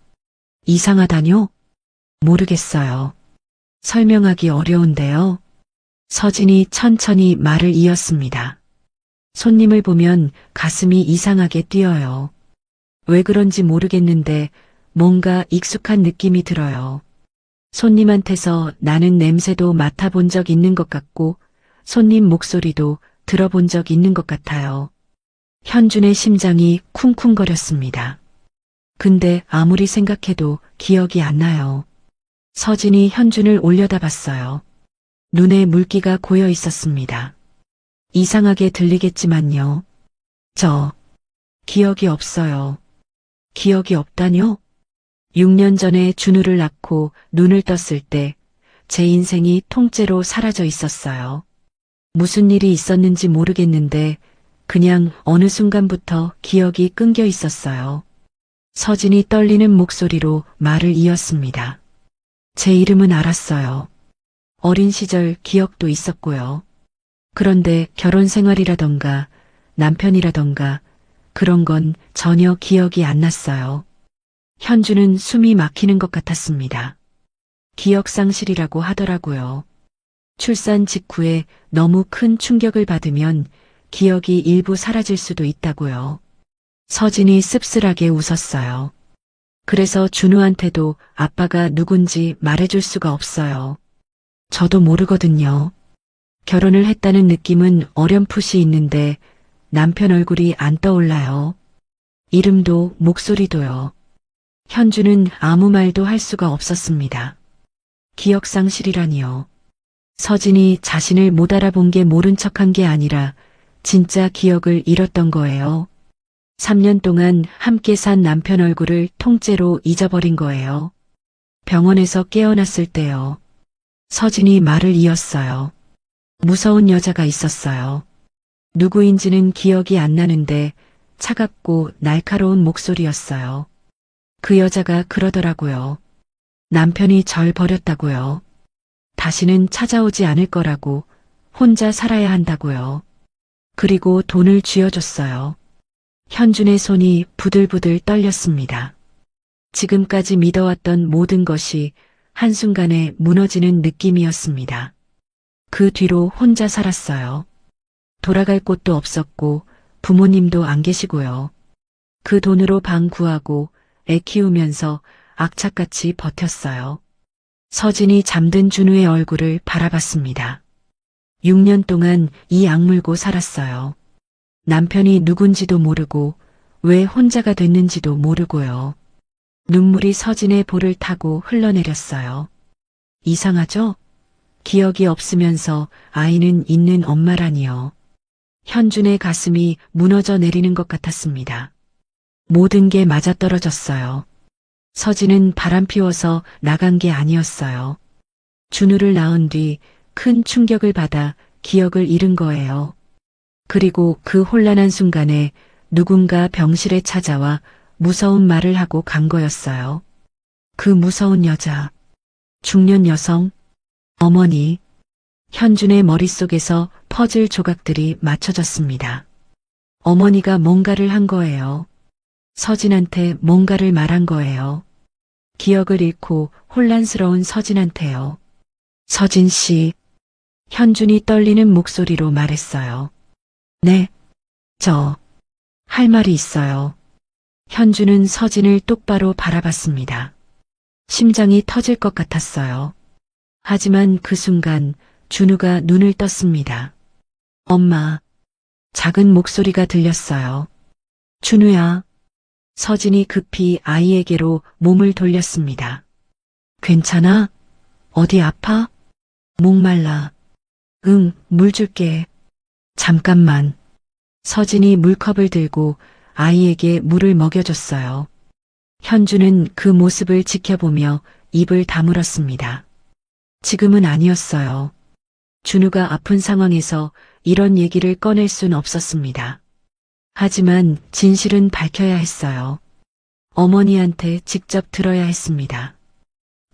Speaker 2: 이상하다뇨? 모르겠어요. 설명하기 어려운데요. 서진이 천천히 말을 이었습니다. 손님을 보면 가슴이 이상하게 뛰어요. 왜 그런지 모르겠는데 뭔가 익숙한 느낌이 들어요. 손님한테서 나는 냄새도 맡아본 적 있는 것 같고 손님 목소리도 들어본 적 있는 것 같아요. 현준의 심장이 쿵쿵거렸습니다. 근데 아무리 생각해도 기억이 안 나요. 서진이 현준을 올려다봤어요. 눈에 물기가 고여 있었습니다. 이상하게 들리겠지만요. 저 기억이 없어요. 기억이 없다뇨? 6년 전에 준우를 낳고 눈을 떴을 때 제 인생이 통째로 사라져 있었어요. 무슨 일이 있었는지 모르겠는데 그냥 어느 순간부터 기억이 끊겨 있었어요. 서진이 떨리는 목소리로 말을 이었습니다. 제 이름은 알았어요. 어린 시절 기억도 있었고요. 그런데 결혼 생활이라던가 남편이라던가 그런 건 전혀 기억이 안 났어요. 현주는 숨이 막히는 것 같았습니다. 기억상실이라고 하더라고요. 출산 직후에 너무 큰 충격을 받으면 기억이 일부 사라질 수도 있다고요. 서진이 씁쓸하게 웃었어요. 그래서 준우한테도 아빠가 누군지 말해줄 수가 없어요. 저도 모르거든요. 결혼을 했다는 느낌은 어렴풋이 있는데 남편 얼굴이 안 떠올라요. 이름도 목소리도요. 현주는 아무 말도 할 수가 없었습니다. 기억상실이라니요. 서진이 자신을 못 알아본 게 모른 척한 게 아니라 진짜 기억을 잃었던 거예요. 3년 동안 함께 산 남편 얼굴을 통째로 잊어버린 거예요. 병원에서 깨어났을 때요. 서진이 말을 이었어요. 무서운 여자가 있었어요. 누구인지는 기억이 안 나는데 차갑고 날카로운 목소리였어요. 그 여자가 그러더라고요. 남편이 절 버렸다고요. 다시는 찾아오지 않을 거라고, 혼자 살아야 한다고요. 그리고 돈을 쥐어줬어요. 현준의 손이 부들부들 떨렸습니다. 지금까지 믿어왔던 모든 것이 한순간에 무너지는 느낌이었습니다. 그 뒤로 혼자 살았어요. 돌아갈 곳도 없었고 부모님도 안 계시고요. 그 돈으로 방 구하고 애 키우면서 악착같이 버텼어요. 서진이 잠든 준우의 얼굴을 바라봤습니다. 6년 동안 이 악물고 살았어요. 남편이 누군지도 모르고 왜 혼자가 됐는지도 모르고요. 눈물이 서진의 볼을 타고 흘러내렸어요. 이상하죠? 기억이 없으면서 아이는 있는 엄마라니요. 현준의 가슴이 무너져 내리는 것 같았습니다. 모든 게 맞아떨어졌어요. 서진은 바람 피워서 나간 게 아니었어요. 준우를 낳은 뒤 큰 충격을 받아 기억을 잃은 거예요. 그리고 그 혼란한 순간에 누군가 병실에 찾아와 무서운 말을 하고 간 거였어요. 그 무서운 여자, 중년 여성, 어머니. 현준의 머릿속에서 퍼즐 조각들이 맞춰졌습니다. 어머니가 뭔가를 한 거예요. 서진한테 뭔가를 말한 거예요. 기억을 잃고 혼란스러운 서진한테요. 서진 씨. 현준이 떨리는 목소리로 말했어요. 네, 할 말이 있어요. 현준은 서진을 똑바로 바라봤습니다. 심장이 터질 것 같았어요. 하지만 그 순간 준우가 눈을 떴습니다. 엄마. 작은 목소리가 들렸어요. 준우야. 서진이 급히 아이에게로 몸을 돌렸습니다. 괜찮아? 어디 아파? 목말라. 응, 물 줄게. 잠깐만. 서진이 물컵을 들고 아이에게 물을 먹여줬어요. 현주는 그 모습을 지켜보며 입을 다물었습니다. 지금은 아니었어요. 준우가 아픈 상황에서 이런 얘기를 꺼낼 순 없었습니다. 하지만 진실은 밝혀야 했어요. 어머니한테 직접 들어야 했습니다.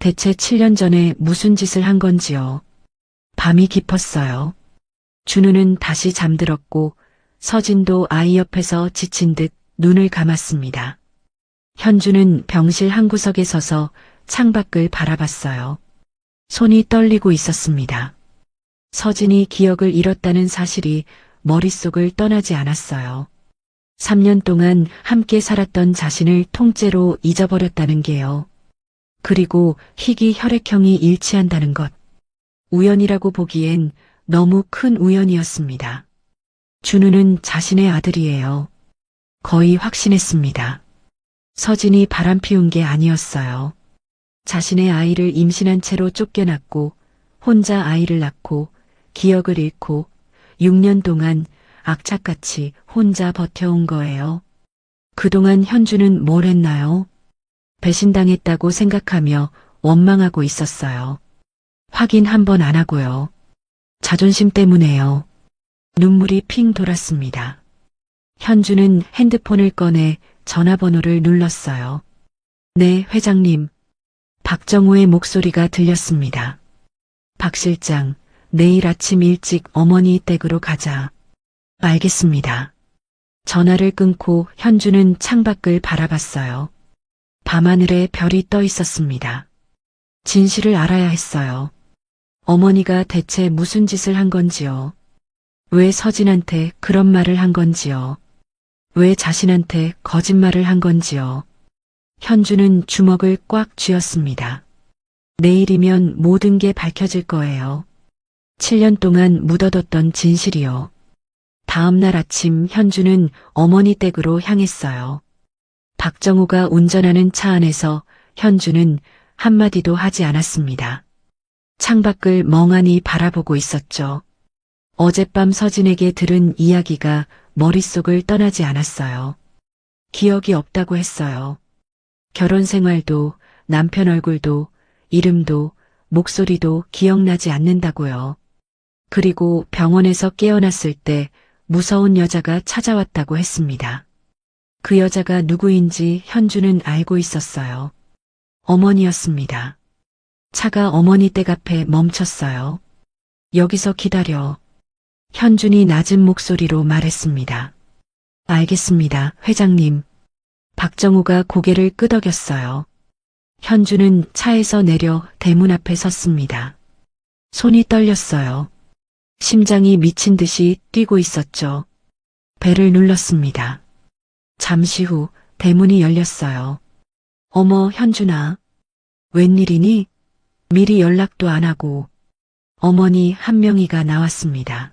Speaker 2: 대체 7년 전에 무슨 짓을 한 건지요. 밤이 깊었어요. 준우는 다시 잠들었고 서진도 아이 옆에서 지친 듯 눈을 감았습니다. 현주는 병실 한 구석에 서서 창밖을 바라봤어요. 손이 떨리고 있었습니다. 서진이 기억을 잃었다는 사실이 머릿속을 떠나지 않았어요. 3년 동안 함께 살았던 자신을 통째로 잊어버렸다는 게요. 그리고 희귀 혈액형이 일치한다는 것. 우연이라고 보기엔 너무 큰 우연이었습니다. 준우는 자신의 아들이에요. 거의 확신했습니다. 서진이 바람 피운 게 아니었어요. 자신의 아이를 임신한 채로 쫓겨났고 혼자 아이를 낳고 기억을 잃고 6년 동안 악착같이 혼자 버텨온 거예요. 그동안 현주는 뭘 했나요? 배신당했다고 생각하며 원망하고 있었어요. 확인 한 번 안 하고요. 자존심 때문에요. 눈물이 핑 돌았습니다. 현주는 핸드폰을 꺼내 전화번호를 눌렀어요. 네, 회장님. 박정호의 목소리가 들렸습니다. 박 실장, 내일 아침 일찍 어머니 댁으로 가자. 알겠습니다. 전화를 끊고 현주는 창밖을 바라봤어요. 밤하늘에 별이 떠 있었습니다. 진실을 알아야 했어요. 어머니가 대체 무슨 짓을 한 건지요. 왜 서진한테 그런 말을 한 건지요. 왜 자신한테 거짓말을 한 건지요. 현주는 주먹을 꽉 쥐었습니다. 내일이면 모든 게 밝혀질 거예요. 7년 동안 묻어뒀던 진실이요. 다음 날 아침 현주는 어머니 댁으로 향했어요. 박정우가 운전하는 차 안에서 현주는 한마디도 하지 않았습니다. 창밖을 멍하니 바라보고 있었죠. 어젯밤 서진에게 들은 이야기가 머릿속을 떠나지 않았어요. 기억이 없다고 했어요. 결혼 생활도 남편 얼굴도 이름도 목소리도 기억나지 않는다고요. 그리고 병원에서 깨어났을 때 무서운 여자가 찾아왔다고 했습니다. 그 여자가 누구인지 현주는 알고 있었어요. 어머니였습니다. 차가 어머니 댁 앞에 멈췄어요. 여기서 기다려. 현준이 낮은 목소리로 말했습니다. 알겠습니다, 회장님. 박정우가 고개를 끄덕였어요. 현주는 차에서 내려 대문 앞에 섰습니다. 손이 떨렸어요. 심장이 미친 듯이 뛰고 있었죠. 벨을 눌렀습니다. 잠시 후 대문이 열렸어요. 어머, 현준아. 웬일이니? 미리 연락도 안 하고. 어머니 한명희가 나왔습니다.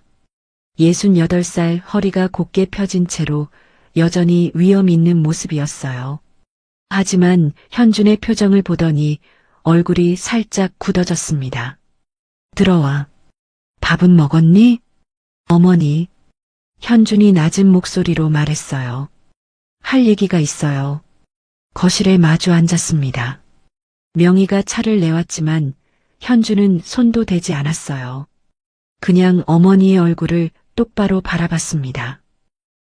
Speaker 2: 68살 허리가 곧게 펴진 채로 여전히 위험 있는 모습이었어요. 하지만 현준의 표정을 보더니 얼굴이 살짝 굳어졌습니다. 들어와. 밥은 먹었니? 어머니. 현준이 낮은 목소리로 말했어요. 할 얘기가 있어요. 거실에 마주 앉았습니다. 명희가 차를 내왔지만 현주는 손도 대지 않았어요. 그냥 어머니의 얼굴을 똑바로 바라봤습니다.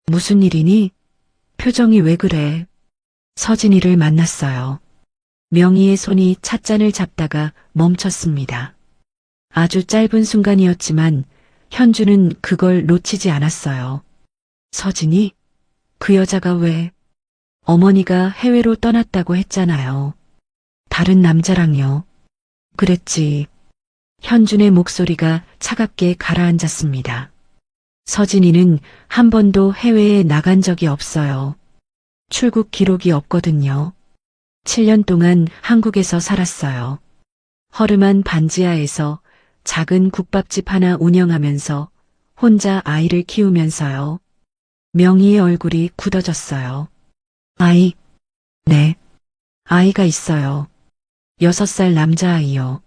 Speaker 2: 무슨 일이니? 표정이 왜 그래? 서진이를 만났어요. 명희의 손이 찻잔을 잡다가 멈췄습니다. 아주 짧은 순간이었지만 현주는 그걸 놓치지 않았어요. 서진이? 그 여자가 왜? 어머니가 해외로 떠났다고 했잖아요. 다른 남자랑요. 그랬지. 현준의 목소리가 차갑게 가라앉았습니다. 서진이는 한 번도 해외에 나간 적이 없어요. 출국 기록이 없거든요. 7년 동안 한국에서 살았어요. 허름한 반지하에서 작은 국밥집 하나 운영하면서 혼자 아이를 키우면서요. 명희의 얼굴이 굳어졌어요. 아이? 네. 아이가 있어요. 6살 남자아이요.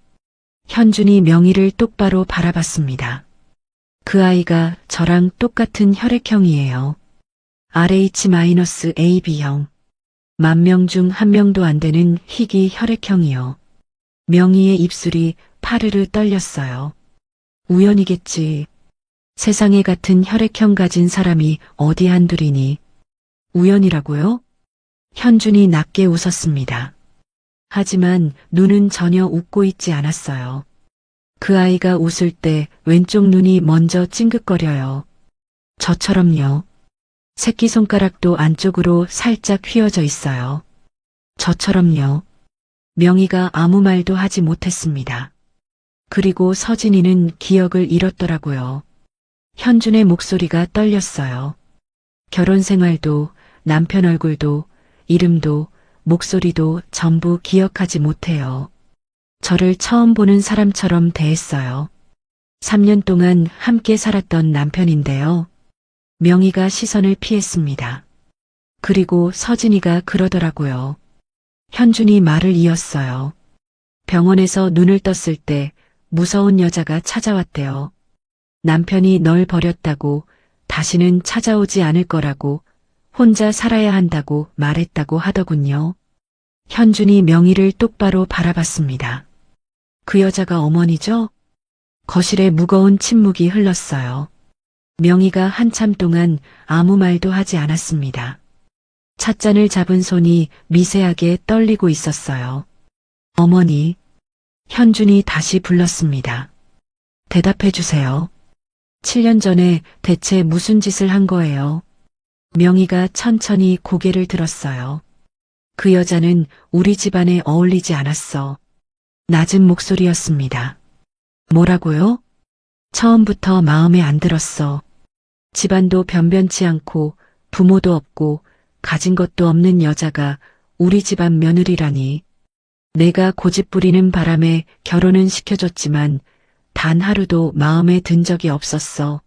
Speaker 2: 현준이 명희를 똑바로 바라봤습니다. 그 아이가 저랑 똑같은 혈액형이에요. RH-AB형. 10,000명 중 1명도 안 되는 희귀 혈액형이요. 명희의 입술이 파르르 떨렸어요. 우연이겠지. 세상에 같은 혈액형 가진 사람이 어디 한둘이니. 우연이라고요? 현준이 낮게 웃었습니다. 하지만 눈은 전혀 웃고 있지 않았어요. 그 아이가 웃을 때 왼쪽 눈이 먼저 찡긋거려요. 저처럼요. 새끼손가락도 안쪽으로 살짝 휘어져 있어요. 저처럼요. 명희가 아무 말도 하지 못했습니다. 그리고 서진이는 기억을 잃었더라고요. 현준의 목소리가 떨렸어요. 결혼 생활도 남편 얼굴도 이름도 목소리도 전부 기억하지 못해요. 저를 처음 보는 사람처럼 대했어요. 3년 동안 함께 살았던 남편인데요. 명희가 시선을 피했습니다. 그리고 서진이가 그러더라고요. 현준이 말을 이었어요. 병원에서 눈을 떴을 때 무서운 여자가 찾아왔대요. 남편이 널 버렸다고 다시는 찾아오지 않을 거라고 혼자 살아야 한다고 말했다고 하더군요. 현준이 명희를 똑바로 바라봤습니다. 그 여자가 어머니죠? 거실에 무거운 침묵이 흘렀어요. 명희가 한참 동안 아무 말도 하지 않았습니다. 찻잔을 잡은 손이 미세하게 떨리고 있었어요. 어머니. 현준이 다시 불렀습니다. 대답해 주세요. 7년 전에 대체 무슨 짓을 한 거예요? 명희가 천천히 고개를 들었어요. 그 여자는 우리 집안에 어울리지 않았어. 낮은 목소리였습니다. 뭐라고요? 처음부터 마음에 안 들었어. 집안도 변변치 않고 부모도 없고 가진 것도 없는 여자가 우리 집안 며느리라니. 내가 고집부리는 바람에 결혼은 시켜줬지만 단 하루도 마음에 든 적이 없었어.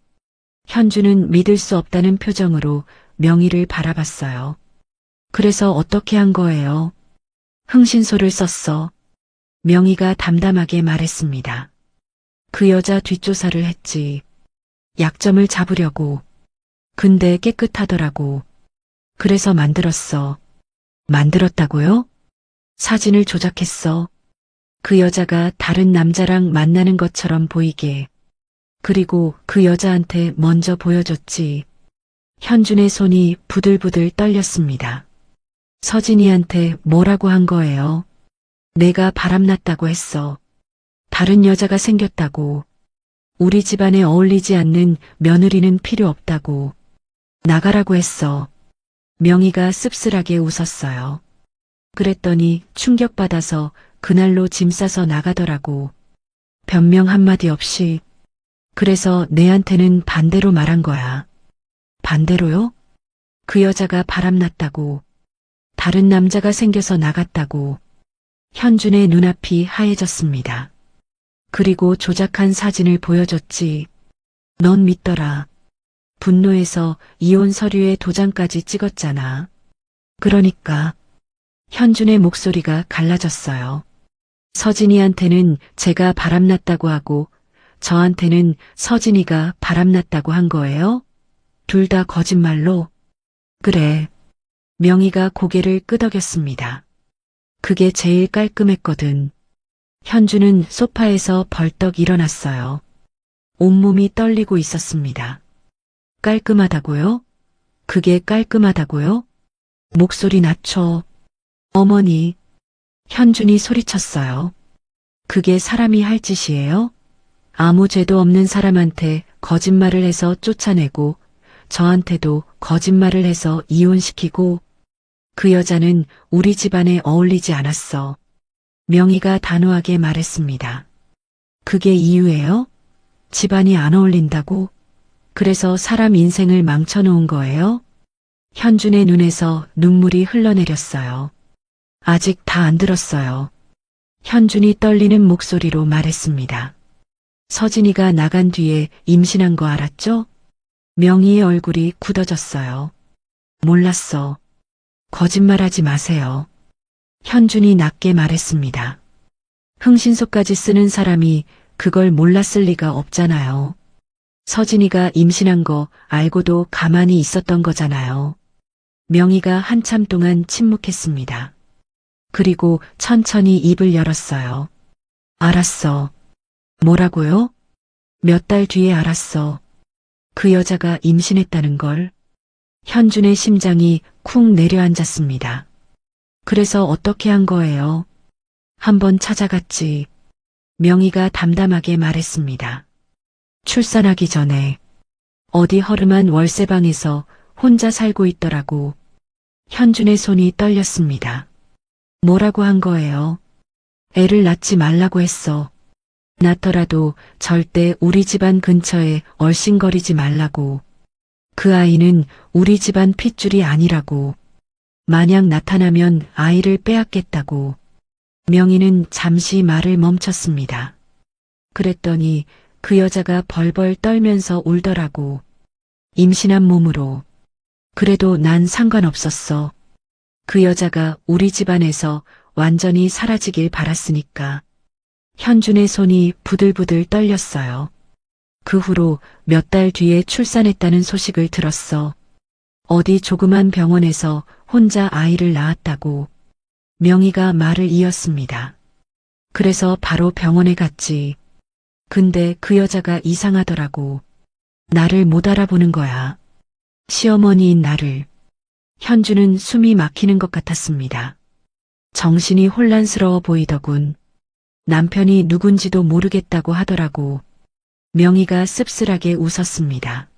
Speaker 2: 현주는 믿을 수 없다는 표정으로 명희를 바라봤어요. 그래서 어떻게 한 거예요? 흥신소를 썼어. 명희가 담담하게 말했습니다. 그 여자 뒷조사를 했지. 약점을 잡으려고. 근데 깨끗하더라고. 그래서 만들었어. 만들었다고요? 사진을 조작했어. 그 여자가 다른 남자랑 만나는 것처럼 보이게. 그리고 그 여자한테 먼저 보여줬지. 현준의 손이 부들부들 떨렸습니다. 서진이한테 뭐라고 한 거예요? 내가 바람났다고 했어. 다른 여자가 생겼다고. 우리 집안에 어울리지 않는 며느리는 필요 없다고. 나가라고 했어. 명희가 씁쓸하게 웃었어요. 그랬더니 충격받아서 그날로 짐 싸서 나가더라고. 변명 한마디 없이. 그래서 내한테는 반대로 말한 거야. 반대로요? 그 여자가 바람났다고. 다른 남자가 생겨서 나갔다고. 현준의 눈앞이 하얘졌습니다. 그리고 조작한 사진을 보여줬지. 넌 믿더라. 분노해서 이혼 서류에 도장까지 찍었잖아. 그러니까 현준의 목소리가 갈라졌어요. 서진이한테는 제가 바람났다고 하고 저한테는 서진이가 바람났다고 한 거예요? 둘 다 거짓말로? 그래. 명희가 고개를 끄덕였습니다. 그게 제일 깔끔했거든. 현주는 소파에서 벌떡 일어났어요. 온몸이 떨리고 있었습니다. 깔끔하다고요? 그게 깔끔하다고요? 목소리 낮춰. 어머니. 현준이 소리쳤어요. 그게 사람이 할 짓이에요? 아무 죄도 없는 사람한테 거짓말을 해서 쫓아내고 저한테도 거짓말을 해서 이혼시키고 그 여자는 우리 집안에 어울리지 않았어. 명희가 단호하게 말했습니다. 그게 이유예요? 집안이 안 어울린다고? 그래서 사람 인생을 망쳐놓은 거예요? 현준의 눈에서 눈물이 흘러내렸어요. 아직 다 안 들었어요. 현준이 떨리는 목소리로 말했습니다. 서진이가 나간 뒤에 임신한 거 알았죠? 명희의 얼굴이 굳어졌어요. 몰랐어. 거짓말하지 마세요. 현준이 낮게 말했습니다. 흥신소까지 쓰는 사람이 그걸 몰랐을 리가 없잖아요. 서진이가 임신한 거 알고도 가만히 있었던 거잖아요. 명희가 한참 동안 침묵했습니다. 그리고 천천히 입을 열었어요. 알았어. 뭐라고요? 몇 달 뒤에 알았어. 그 여자가 임신했다는 걸. 현준의 심장이 쿵 내려앉았습니다. 그래서 어떻게 한 거예요? 한번 찾아갔지. 명희가 담담하게 말했습니다. 출산하기 전에 어디 허름한 월세방에서 혼자 살고 있더라고. 현준의 손이 떨렸습니다. 뭐라고 한 거예요? 애를 낳지 말라고 했어. 낳더라도 절대 우리 집안 근처에 얼씬거리지 말라고. 그 아이는 우리 집안 핏줄이 아니라고. 만약 나타나면 아이를 빼앗겠다고. 명희는 잠시 말을 멈췄습니다. 그랬더니 그 여자가 벌벌 떨면서 울더라고. 임신한 몸으로. 그래도 난 상관없었어. 그 여자가 우리 집안에서 완전히 사라지길 바랐으니까. 현준의 손이 부들부들 떨렸어요. 그 후로 몇 달 뒤에 출산했다는 소식을 들었어. 어디 조그만 병원에서 혼자 아이를 낳았다고. 명희가 말을 이었습니다. 그래서 바로 병원에 갔지. 근데 그 여자가 이상하더라고. 나를 못 알아보는 거야. 시어머니인 나를. 현주는 숨이 막히는 것 같았습니다. 정신이 혼란스러워 보이더군. 남편이 누군지도 모르겠다고 하더라고. 명희가 씁쓸하게 웃었습니다.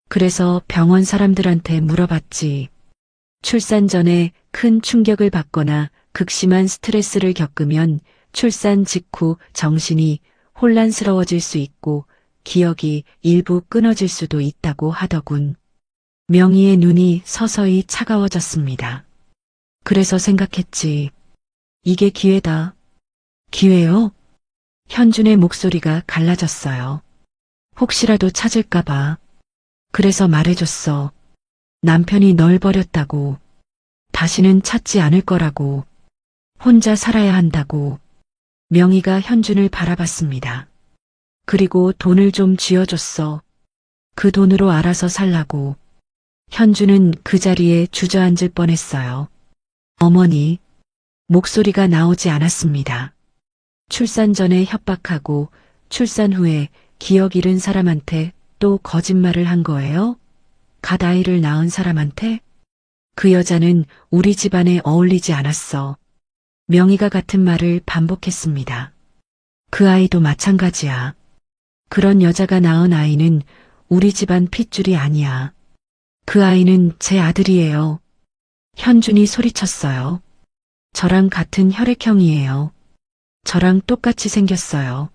Speaker 2: 그래서 병원 사람들한테 물어봤지. 출산 전에 큰 충격을 받거나 극심한 스트레스를 겪으면 출산 직후 정신이 혼란스러워질 수 있고 기억이 일부 끊어질 수도 있다고 하더군. 명희의 눈이 서서히 차가워졌습니다. 그래서 생각했지. 이게 기회다. 기회요? 현준의 목소리가 갈라졌어요. 혹시라도 찾을까봐. 그래서 말해줬어. 남편이 널 버렸다고. 다시는 찾지 않을 거라고. 혼자 살아야 한다고. 명희가 현준을 바라봤습니다. 그리고 돈을 좀 쥐어줬어. 그 돈으로 알아서 살라고. 현준은 그 자리에 주저앉을 뻔했어요. 어머니. 목소리가 나오지 않았습니다. 출산 전에 협박하고 출산 후에 기억 잃은 사람한테 또 거짓말을 한 거예요? 갓 아이를 낳은 사람한테? 그 여자는 우리 집안에 어울리지 않았어. 명희가 같은 말을 반복했습니다. 그 아이도 마찬가지야. 그런 여자가 낳은 아이는 우리 집안 핏줄이 아니야. 그 아이는 제 아들이에요. 현준이 소리쳤어요. 저랑 같은 혈액형이에요. 저랑 똑같이 생겼어요.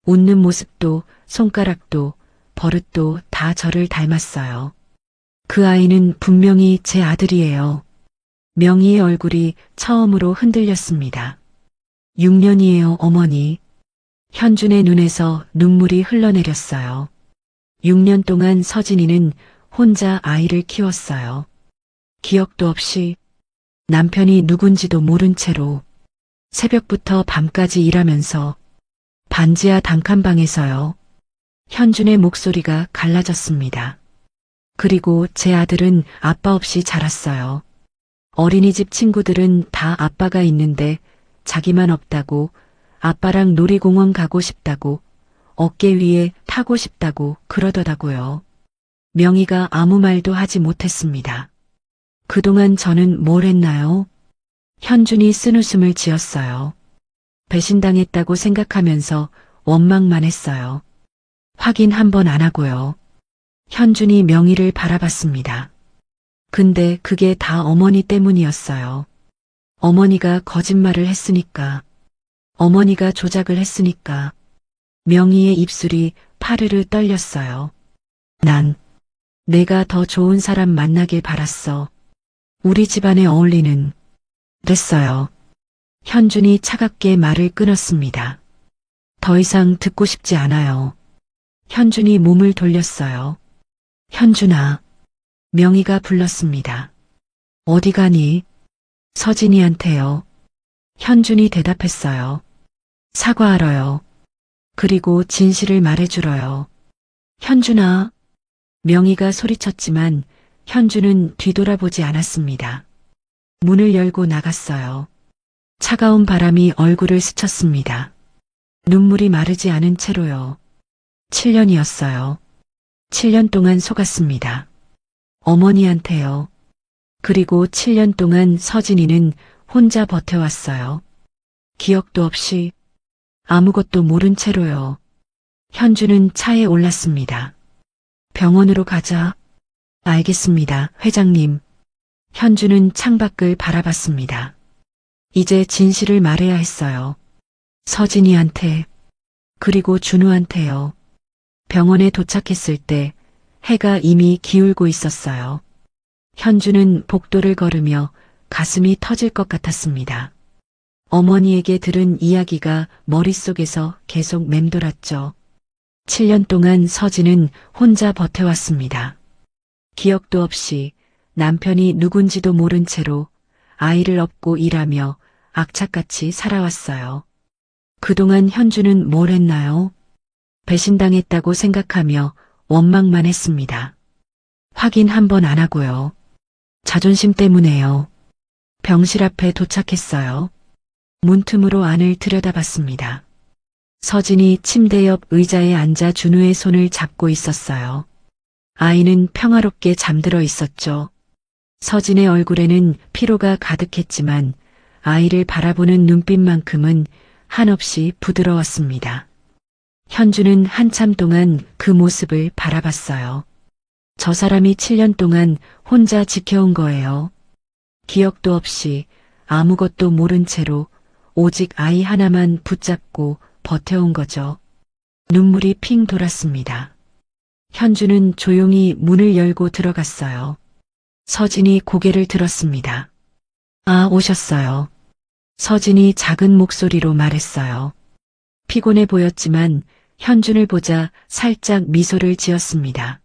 Speaker 2: 웃는 모습도 손가락도 버릇도 다 저를 닮았어요. 그 아이는 분명히 제 아들이에요. 명희의 얼굴이 처음으로 흔들렸습니다. 6년이에요, 어머니. 현준의 눈에서 눈물이 흘러내렸어요. 6년 동안 서진이는 혼자 아이를 키웠어요. 기억도 없이 남편이 누군지도 모른 채로 새벽부터 밤까지 일하면서 반지하 단칸방에서요. 현준의 목소리가 갈라졌습니다. 그리고 제 아들은 아빠 없이 자랐어요. 어린이집 친구들은 다 아빠가 있는데 자기만 없다고, 아빠랑 놀이공원 가고 싶다고, 어깨 위에 타고 싶다고 그러더라고요. 명희가 아무 말도 하지 못했습니다. 그동안 저는 뭘 했나요? 현준이 쓴웃음을 지었어요. 배신당했다고 생각하면서 원망만 했어요. 확인 한 번 안 하고요. 현준이 명희를 바라봤습니다. 근데 그게 다 어머니 때문이었어요. 어머니가 거짓말을 했으니까. 어머니가 조작을 했으니까. 명희의 입술이 파르르 떨렸어요. 내가 더 좋은 사람 만나길 바랐어. 우리 집안에 어울리는. 됐어요. 현준이 차갑게 말을 끊었습니다. 더 이상 듣고 싶지 않아요. 현준이 몸을 돌렸어요. 현준아. 명희가 불렀습니다. 어디 가니? 서진이한테요. 현준이 대답했어요. 사과하러요. 그리고 진실을 말해주러요. 현준아. 명희가 소리쳤지만 현준은 뒤돌아보지 않았습니다. 문을 열고 나갔어요. 차가운 바람이 얼굴을 스쳤습니다. 눈물이 마르지 않은 채로요. 7년이었어요. 7년 동안 속았습니다. 어머니한테요. 그리고 7년 동안 서진이는 혼자 버텨왔어요. 기억도 없이 아무것도 모른 채로요. 현주는 차에 올랐습니다. 병원으로 가자. 알겠습니다, 회장님. 현주는 창밖을 바라봤습니다. 이제 진실을 말해야 했어요. 서진이한테, 그리고 준우한테요. 병원에 도착했을 때 해가 이미 기울고 있었어요. 현주는 복도를 걸으며 가슴이 터질 것 같았습니다. 어머니에게 들은 이야기가 머릿속에서 계속 맴돌았죠. 7년 동안 서진은 혼자 버텨왔습니다. 기억도 없이 남편이 누군지도 모른 채로 아이를 업고 일하며 악착같이 살아왔어요. 그동안 현주는 뭘 했나요? 배신당했다고 생각하며 원망만 했습니다. 확인 한 번 안 하고요. 자존심 때문에요. 병실 앞에 도착했어요. 문틈으로 안을 들여다봤습니다. 서진이 침대 옆 의자에 앉아 준우의 손을 잡고 있었어요. 아이는 평화롭게 잠들어 있었죠. 서진의 얼굴에는 피로가 가득했지만 아이를 바라보는 눈빛만큼은 한없이 부드러웠습니다. 현주는 한참 동안 그 모습을 바라봤어요. 저 사람이 7년 동안 혼자 지켜온 거예요. 기억도 없이 아무것도 모른 채로 오직 아이 하나만 붙잡고 버텨온 거죠. 눈물이 핑 돌았습니다. 현주는 조용히 문을 열고 들어갔어요. 서진이 고개를 들었습니다. 아, 오셨어요. 서진이 작은 목소리로 말했어요. 피곤해 보였지만 현준을 보자 살짝 미소를 지었습니다.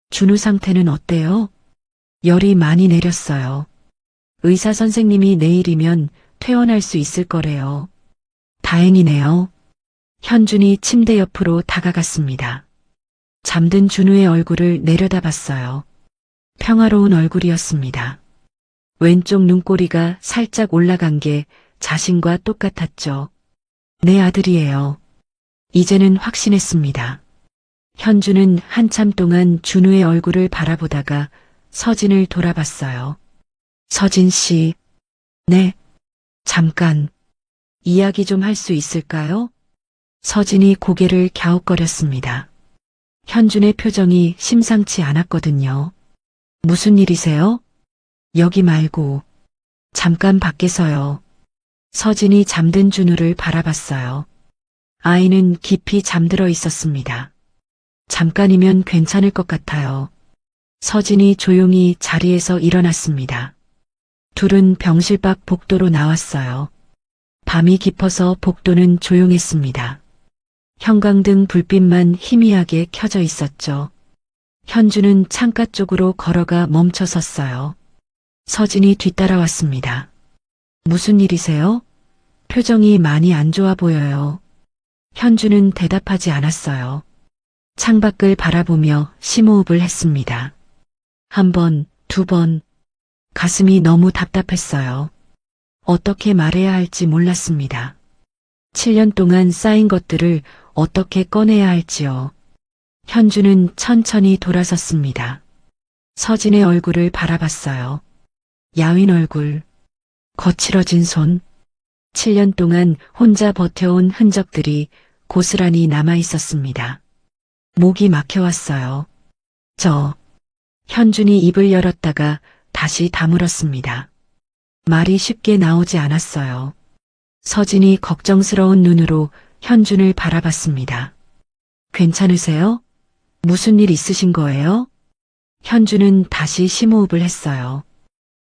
Speaker 2: 준우 상태는 어때요? 열이 많이 내렸어요. 의사 선생님이 내일이면 퇴원할 수 있을 거래요. 다행이네요. 현준이 침대 옆으로 다가갔습니다. 잠든 준우의 얼굴을 내려다봤어요. 평화로운 얼굴이었습니다. 왼쪽 눈꼬리가 살짝 올라간 게 자신과 똑같았죠. 내 아들이에요. 이제는 확신했습니다. 현주는 한참 동안 준우의 얼굴을 바라보다가 서진을 돌아봤어요. 서진 씨. 네. 잠깐. 이야기 좀 할 수 있을까요? 서진이 고개를 갸웃거렸습니다. 현준의 표정이 심상치 않았거든요. 무슨 일이세요? 여기 말고. 잠깐 밖에서요. 서진이 잠든 준우를 바라봤어요. 아이는 깊이 잠들어 있었습니다. 잠깐이면 괜찮을 것 같아요. 서진이 조용히 자리에서 일어났습니다. 둘은 병실 밖 복도로 나왔어요. 밤이 깊어서 복도는 조용했습니다. 형광등 불빛만 희미하게 켜져 있었죠. 현주는 창가 쪽으로 걸어가 멈춰섰어요. 서진이 뒤따라왔습니다. 무슨 일이세요? 표정이 많이 안 좋아 보여요. 현주는 대답하지 않았어요. 창밖을 바라보며 심호흡을 했습니다. 한 번, 두 번. 가슴이 너무 답답했어요. 어떻게 말해야 할지 몰랐습니다. 7년 동안 쌓인 것들을 어떻게 꺼내야 할지요. 현주는 천천히 돌아섰습니다. 서진의 얼굴을 바라봤어요. 야윈 얼굴, 거칠어진 손, 7년 동안 혼자 버텨온 흔적들이 고스란히 남아 있었습니다. 목이 막혀왔어요. 현준이 입을 열었다가 다시 다물었습니다. 말이 쉽게 나오지 않았어요. 서진이 걱정스러운 눈으로 현준을 바라봤습니다. 괜찮으세요? 무슨 일 있으신 거예요? 현준은 다시 심호흡을 했어요.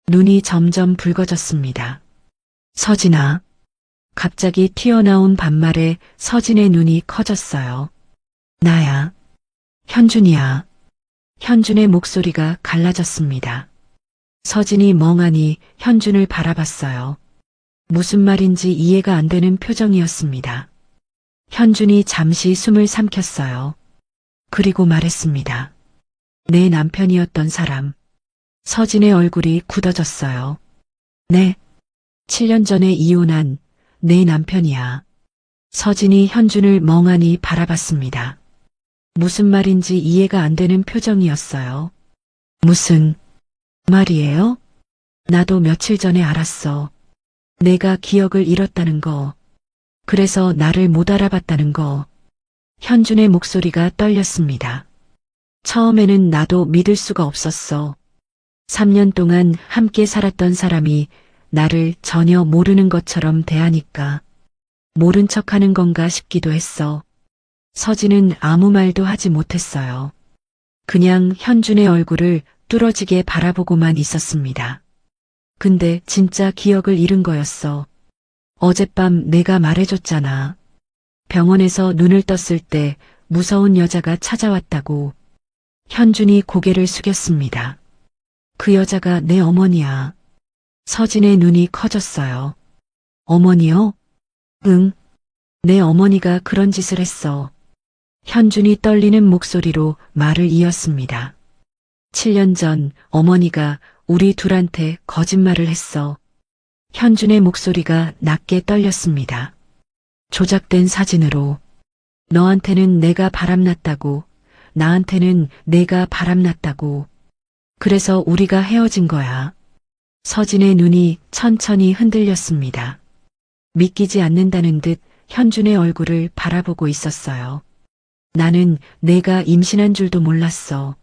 Speaker 2: 눈이 점점 붉어졌습니다. 서진아. 갑자기 튀어나온 반말에 서진의 눈이 커졌어요. 나야. 현준이야. 현준의 목소리가 갈라졌습니다. 서진이 멍하니 현준을 바라봤어요. 무슨 말인지 이해가 안 되는 표정이었습니다. 현준이 잠시 숨을 삼켰어요. 그리고 말했습니다. 내 남편이었던 사람. 서진의 얼굴이 굳어졌어요. 네. 7년 전에 이혼한 내 남편이야. 서진이 현준을 멍하니 바라봤습니다. 무슨 말인지 이해가 안 되는 표정이었어요. 무슨 말이에요? 나도 며칠 전에 알았어. 내가 기억을 잃었다는 거. 그래서 나를 못 알아봤다는 거. 현준의 목소리가 떨렸습니다. 처음에는 나도 믿을 수가 없었어. 3년 동안 함께 살았던 사람이 나를 전혀 모르는 것처럼 대하니까 모른 척하는 건가 싶기도 했어. 서진은 아무 말도 하지 못했어요. 그냥 현준의 얼굴을 뚫어지게 바라보고만 있었습니다. 근데 진짜 기억을 잃은 거였어. 어젯밤 내가 말해줬잖아. 병원에서 눈을 떴을 때 무서운 여자가 찾아왔다고. 현준이 고개를 숙였습니다. 그 여자가 내 어머니야. 서진의 눈이 커졌어요. 어머니요? 응. 내 어머니가 그런 짓을 했어. 현준이 떨리는 목소리로 말을 이었습니다. 7년 전 어머니가 우리 둘한테 거짓말을 했어. 현준의 목소리가 낮게 떨렸습니다. 조작된 사진으로. 너한테는 내가 바람났다고, 나한테는 내가 바람났다고. 그래서 우리가 헤어진 거야. 서진의 눈이 천천히 흔들렸습니다. 믿기지 않는다는 듯 현준의 얼굴을 바라보고 있었어요. 나는 내가 임신한 줄도 몰랐어.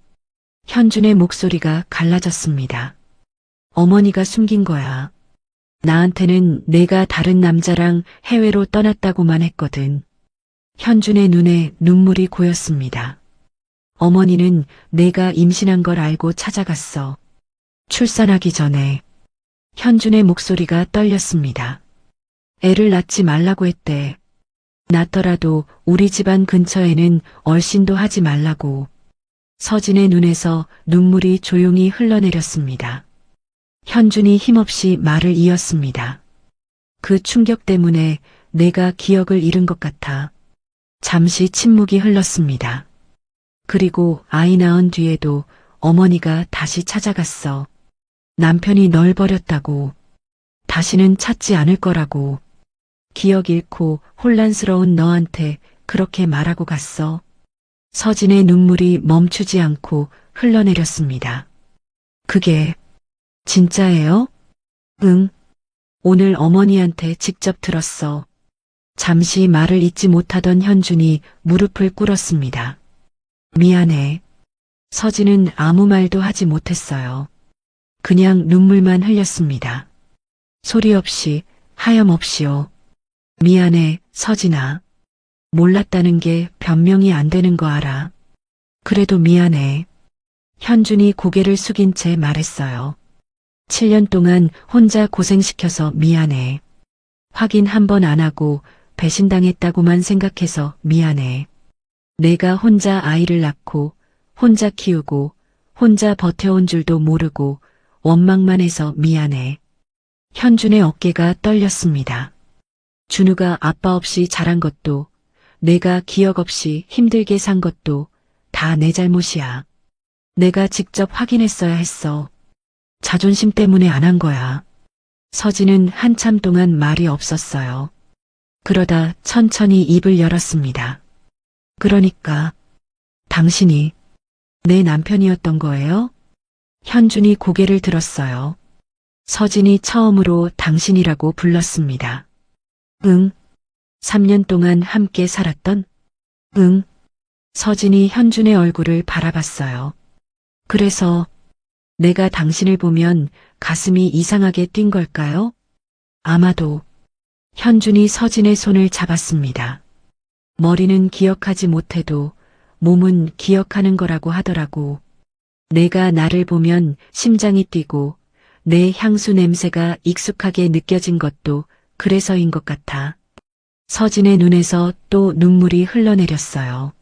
Speaker 2: 현준의 목소리가 갈라졌습니다. 어머니가 숨긴 거야. 나한테는 내가 다른 남자랑 해외로 떠났다고만 했거든. 현준의 눈에 눈물이 고였습니다. 어머니는 내가 임신한 걸 알고 찾아갔어. 출산하기 전에. 현준의 목소리가 떨렸습니다. 애를 낳지 말라고 했대. 낳더라도 우리 집안 근처에는 얼씬도 하지 말라고. 서진의 눈에서 눈물이 조용히 흘러내렸습니다. 현준이 힘없이 말을 이었습니다. 그 충격 때문에 내가 기억을 잃은 것 같아. 잠시 침묵이 흘렀습니다. 그리고 아이 낳은 뒤에도 어머니가 다시 찾아갔어. 남편이 널 버렸다고. 다시는 찾지 않을 거라고. 기억 잃고 혼란스러운 너한테 그렇게 말하고 갔어. 서진의 눈물이 멈추지 않고 흘러내렸습니다. 그게 진짜예요? 응. 오늘 어머니한테 직접 들었어. 잠시 말을 잇지 못하던 현준이 무릎을 꿇었습니다. 미안해. 서진은 아무 말도 하지 못했어요. 그냥 눈물만 흘렸습니다. 소리 없이, 하염없이요. 미안해, 서진아. 몰랐다는 게 변명이 안 되는 거 알아. 그래도 미안해. 현준이 고개를 숙인 채 말했어요. 7년 동안 혼자 고생시켜서 미안해. 확인 한 번 안 하고 배신당했다고만 생각해서 미안해. 내가 혼자 아이를 낳고 혼자 키우고 혼자 버텨온 줄도 모르고 원망만 해서 미안해. 현준의 어깨가 떨렸습니다. 준우가 아빠 없이 자란 것도 내가 기억 없이 힘들게 산 것도 다 내 잘못이야. 내가 직접 확인했어야 했어. 자존심 때문에 안 한 거야. 서진은 한참 동안 말이 없었어요. 그러다 천천히 입을 열었습니다. 그러니까 당신이 내 남편이었던 거예요? 현준이 고개를 들었어요. 서진이 처음으로 당신이라고 불렀습니다. 응. 3년 동안 함께 살았던? 응. 서진이 현준의 얼굴을 바라봤어요. 그래서 내가 당신을 보면 가슴이 이상하게 뛴 걸까요? 아마도. 현준이 서진의 손을 잡았습니다. 머리는 기억하지 못해도 몸은 기억하는 거라고 하더라고. 내가 나를 보면 심장이 뛰고 내 향수 냄새가 익숙하게 느껴진 것도 그래서인 것 같아. 서진의 눈에서 또 눈물이 흘러내렸어요.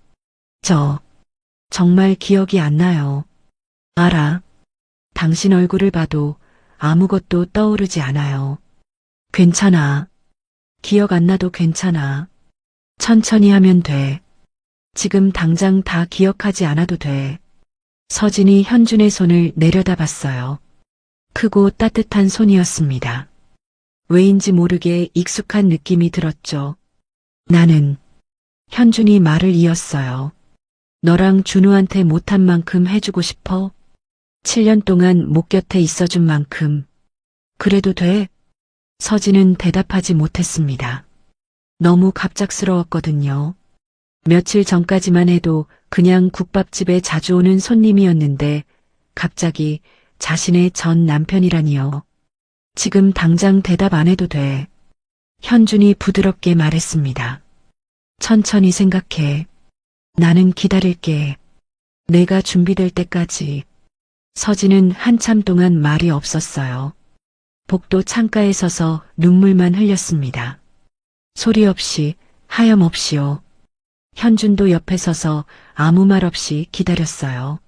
Speaker 2: 정말 기억이 안 나요. 알아. 당신 얼굴을 봐도 아무것도 떠오르지 않아요. 괜찮아. 기억 안 나도 괜찮아. 천천히 하면 돼. 지금 당장 다 기억하지 않아도 돼. 서진이 현준의 손을 내려다봤어요. 크고 따뜻한 손이었습니다. 왜인지 모르게 익숙한 느낌이 들었죠. 나는 현준이 말을 이었어요. 너랑 준우한테 못한 만큼 해주고 싶어. 7년 동안 목 곁에 있어준 만큼. 그래도 돼? 서진은 대답하지 못했습니다. 너무 갑작스러웠거든요. 며칠 전까지만 해도 그냥 국밥집에 자주 오는 손님이었는데 갑자기 자신의 전 남편이라니요. 지금 당장 대답 안 해도 돼. 현준이 부드럽게 말했습니다. 천천히 생각해. 나는 기다릴게. 내가 준비될 때까지. 서진은 한참 동안 말이 없었어요. 복도 창가에 서서 눈물만 흘렸습니다. 소리 없이, 하염없이요. 현준도 옆에 서서 아무 말 없이 기다렸어요.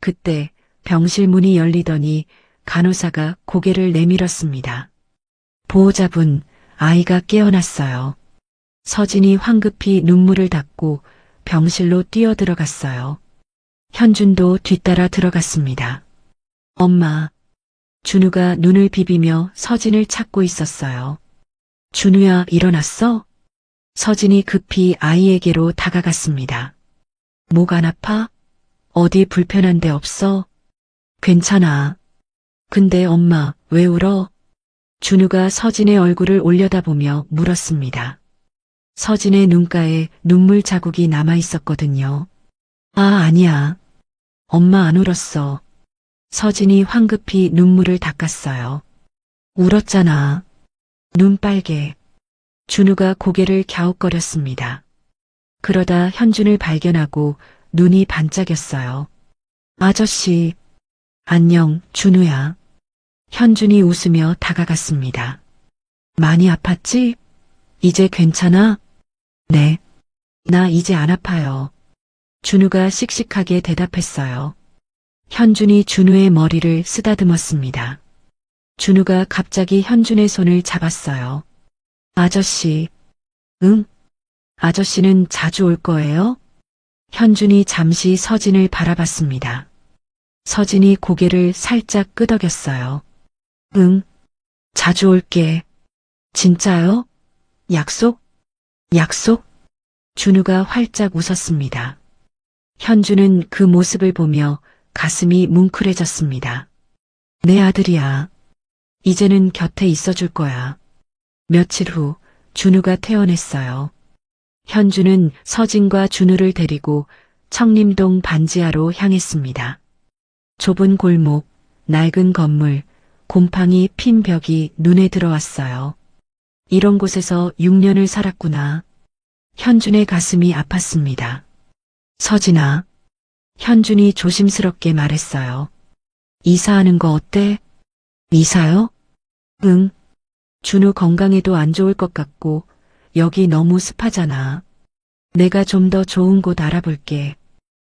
Speaker 2: 그때 병실 문이 열리더니 간호사가 고개를 내밀었습니다. 보호자분, 아이가 깨어났어요. 서진이 황급히 눈물을 닦고 병실로 뛰어들어갔어요. 현준도 뒤따라 들어갔습니다. 엄마. 준우가 눈을 비비며 서진을 찾고 있었어요. 준우야, 일어났어? 서진이 급히 아이에게로 다가갔습니다. 목 안 아파? 어디 불편한 데 없어? 괜찮아. 근데 엄마, 왜 울어? 준우가 서진의 얼굴을 올려다보며 물었습니다. 서진의 눈가에 눈물 자국이 남아 있었거든요. 아, 아니야. 엄마 안 울었어. 서진이 황급히 눈물을 닦았어요. 울었잖아. 눈 빨개. 준우가 고개를 갸웃거렸습니다. 그러다 현준을 발견하고 눈이 반짝였어요. 아저씨, 안녕, 준우야. 현준이 웃으며 다가갔습니다. 많이 아팠지? 이제 괜찮아? 네. 나 이제 안 아파요. 준우가 씩씩하게 대답했어요. 현준이 준우의 머리를 쓰다듬었습니다. 준우가 갑자기 현준의 손을 잡았어요. 아저씨, 응? 아저씨는 자주 올 거예요? 현준이 잠시 서진을 바라봤습니다. 서진이 고개를 살짝 끄덕였어요. 응, 자주 올게. 진짜요? 약속? 약속? 준우가 활짝 웃었습니다. 현준은 그 모습을 보며 가슴이 뭉클해졌습니다. 내 아들이야. 이제는 곁에 있어줄 거야. 며칠 후 준우가 퇴원했어요. 현준은 서진과 준우를 데리고 청림동 반지하로 향했습니다. 좁은 골목, 낡은 건물, 곰팡이 핀 벽이 눈에 들어왔어요. 이런 곳에서 6년을 살았구나. 현준의 가슴이 아팠습니다. 서진아. 현준이 조심스럽게 말했어요. 이사하는 거 어때? 이사요? 응. 준우 건강에도 안 좋을 것 같고 여기 너무 습하잖아. 내가 좀 더 좋은 곳 알아볼게.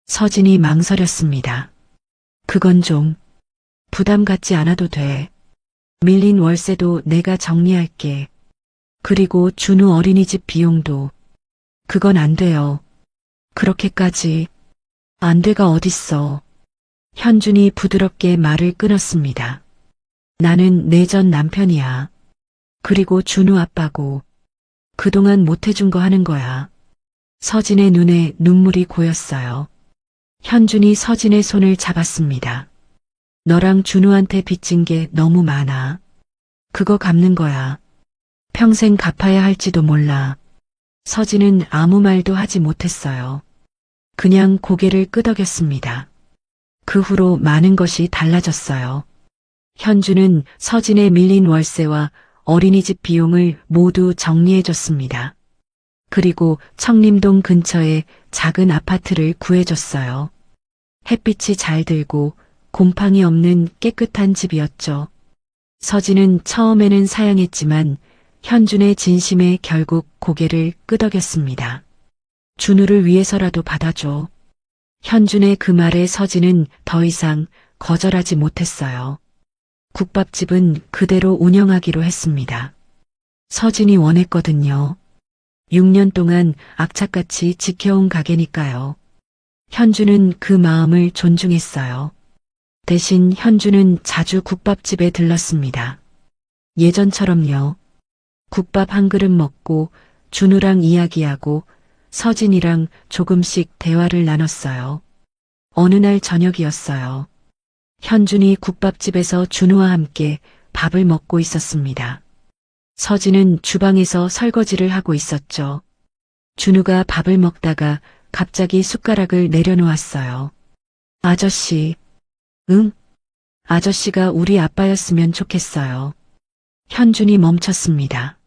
Speaker 2: 서진이 망설였습니다. 그건 좀 부담 갖지 않아도 돼. 밀린 월세도 내가 정리할게. 그리고 준우 어린이집 비용도. 그건 안 돼요. 그렇게까지. 안 돼가 어딨어. 현준이 부드럽게 말을 끊었습니다. 나는 내 전 남편이야. 그리고 준우 아빠고. 그동안 못해준 거 하는 거야. 서진의 눈에 눈물이 고였어요. 현준이 서진의 손을 잡았습니다. 너랑 준우한테 빚진 게 너무 많아. 그거 갚는 거야. 평생 갚아야 할지도 몰라. 서진은 아무 말도 하지 못했어요. 그냥 고개를 끄덕였습니다. 그 후로 많은 것이 달라졌어요. 현주는 서진의 밀린 월세와 어린이집 비용을 모두 정리해줬습니다. 그리고 청림동 근처에 작은 아파트를 구해줬어요. 햇빛이 잘 들고 곰팡이 없는 깨끗한 집이었죠. 서진은 처음에는 사양했지만 현준의 진심에 결국 고개를 끄덕였습니다. 준우를 위해서라도 받아줘. 현준의 그 말에 서진은 더 이상 거절하지 못했어요. 국밥집은 그대로 운영하기로 했습니다. 서진이 원했거든요. 6년 동안 악착같이 지켜온 가게니까요. 현주는 그 마음을 존중했어요. 대신 현주는 자주 국밥집에 들렀습니다. 예전처럼요. 국밥 한 그릇 먹고 준우랑 이야기하고 서진이랑 조금씩 대화를 나눴어요. 어느 날 저녁이었어요. 현준이 국밥집에서 준우와 함께 밥을 먹고 있었습니다. 서진은 주방에서 설거지를 하고 있었죠. 준우가 밥을 먹다가 갑자기 숟가락을 내려놓았어요. 아저씨. 응? 아저씨가 우리 아빠였으면 좋겠어요. 현준이 멈췄습니다.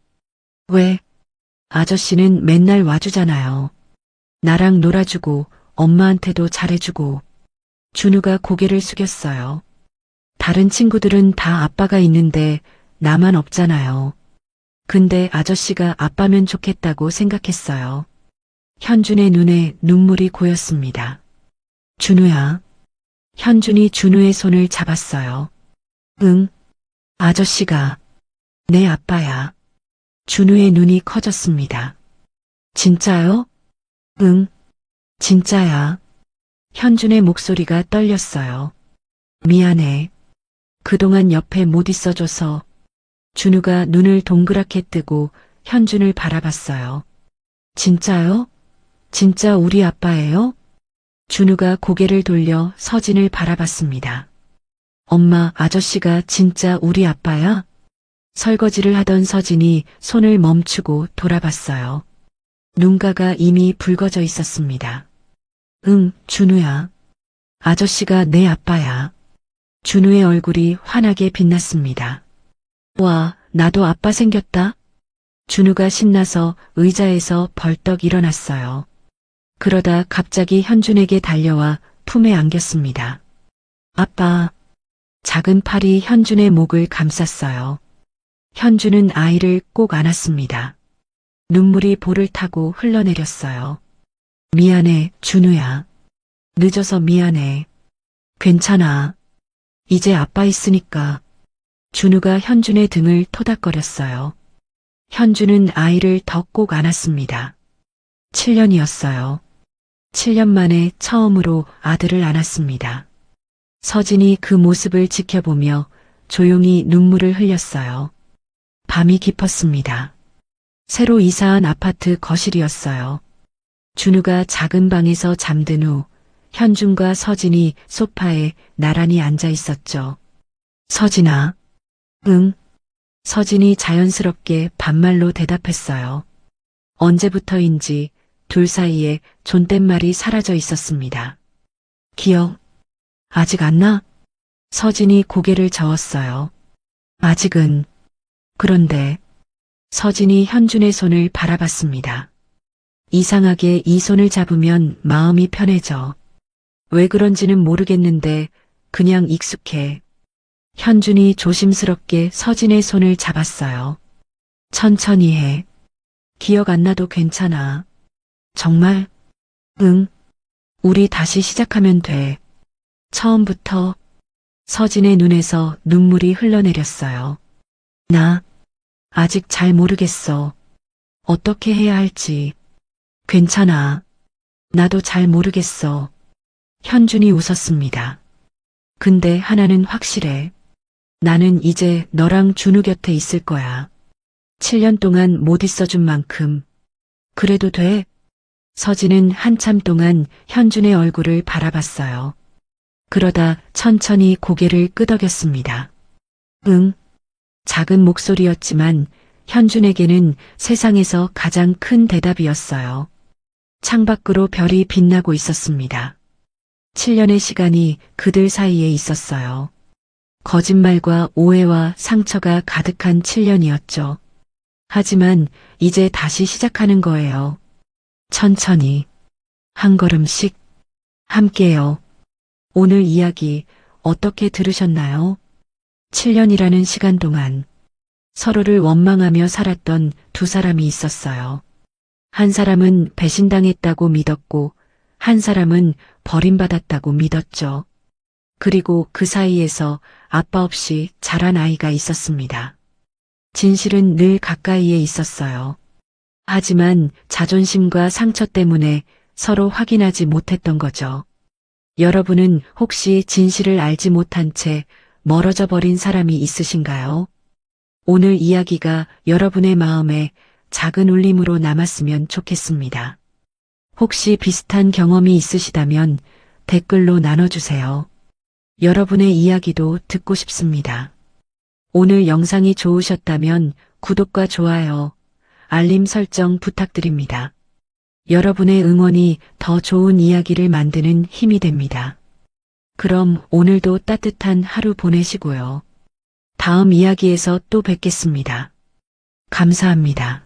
Speaker 2: 왜? 아저씨는 맨날 와주잖아요. 나랑 놀아주고 엄마한테도 잘해주고. 준우가 고개를 숙였어요. 다른 친구들은 다 아빠가 있는데 나만 없잖아요. 근데 아저씨가 아빠면 좋겠다고 생각했어요. 현준의 눈에 눈물이 고였습니다. 준우야. 현준이 준우의 손을 잡았어요. 응. 아저씨가 내 아빠야. 준우의 눈이 커졌습니다. 진짜요? 응. 진짜야. 현준의 목소리가 떨렸어요. 미안해. 그동안 옆에 못 있어줘서. 준우가 눈을 동그랗게 뜨고 현준을 바라봤어요. 진짜요? 진짜 우리 아빠예요? 준우가 고개를 돌려 서진을 바라봤습니다. 엄마, 아저씨가 진짜 우리 아빠야? 설거지를 하던 서진이 손을 멈추고 돌아봤어요. 눈가가 이미 붉어져 있었습니다. 응, 준우야. 아저씨가 내 아빠야. 준우의 얼굴이 환하게 빛났습니다. 와, 나도 아빠 생겼다. 준우가 신나서 의자에서 벌떡 일어났어요. 그러다 갑자기 현준에게 달려와 품에 안겼습니다. 아빠. 작은 팔이 현준의 목을 감쌌어요. 현준은 아이를 꼭 안았습니다. 눈물이 볼을 타고 흘러내렸어요. 미안해, 준우야. 늦어서 미안해. 괜찮아. 이제 아빠 있으니까. 준우가 현준의 등을 토닥거렸어요. 현준은 아이를 더 꼭 안았습니다. 7년이었어요. 7년 만에 처음으로 아들을 안았습니다. 서진이 그 모습을 지켜보며 조용히 눈물을 흘렸어요. 밤이 깊었습니다. 새로 이사한 아파트 거실이었어요. 준우가 작은 방에서 잠든 후 현준과 서진이 소파에 나란히 앉아 있었죠. 서진아. 응. 서진이 자연스럽게 반말로 대답했어요. 언제부터인지 둘 사이에 존댓말이 사라져 있었습니다. 기억 아직 안 나? 서진이 고개를 저었어요. 아직은. 그런데 서진이 현준의 손을 바라봤습니다. 이상하게 이 손을 잡으면 마음이 편해져. 왜 그런지는 모르겠는데 그냥 익숙해. 현준이 조심스럽게 서진의 손을 잡았어요. 천천히 해. 기억 안 나도 괜찮아. 정말? 응. 우리 다시 시작하면 돼. 처음부터. 서진의 눈에서 눈물이 흘러내렸어요. 나 아직 잘 모르겠어. 어떻게 해야 할지. 괜찮아. 나도 잘 모르겠어. 현준이 웃었습니다. 근데 하나는 확실해. 나는 이제 너랑 준우 곁에 있을 거야. 7년 동안 못 있어준 만큼. 그래도 돼? 서진은 한참 동안 현준의 얼굴을 바라봤어요. 그러다 천천히 고개를 끄덕였습니다. 응. 작은 목소리였지만 현준에게는 세상에서 가장 큰 대답이었어요. 창밖으로 별이 빛나고 있었습니다. 7년의 시간이 그들 사이에 있었어요. 거짓말과 오해와 상처가 가득한 7년이었죠. 하지만 이제 다시 시작하는 거예요. 천천히, 한 걸음씩, 함께요. 오늘 이야기 어떻게 들으셨나요? 7년이라는 시간 동안 서로를 원망하며 살았던 두 사람이 있었어요. 한 사람은 배신당했다고 믿었고, 한 사람은 버림받았다고 믿었죠. 그리고 그 사이에서 아빠 없이 자란 아이가 있었습니다. 진실은 늘 가까이에 있었어요. 하지만 자존심과 상처 때문에 서로 확인하지 못했던 거죠. 여러분은 혹시 진실을 알지 못한 채 멀어져 버린 사람이 있으신가요? 오늘 이야기가 여러분의 마음에 작은 울림으로 남았으면 좋겠습니다. 혹시 비슷한 경험이 있으시다면 댓글로 나눠주세요. 여러분의 이야기도 듣고 싶습니다. 오늘 영상이 좋으셨다면 구독과 좋아요, 알림 설정 부탁드립니다. 여러분의 응원이 더 좋은 이야기를 만드는 힘이 됩니다. 그럼 오늘도 따뜻한 하루 보내시고요. 다음 이야기에서 또 뵙겠습니다. 감사합니다.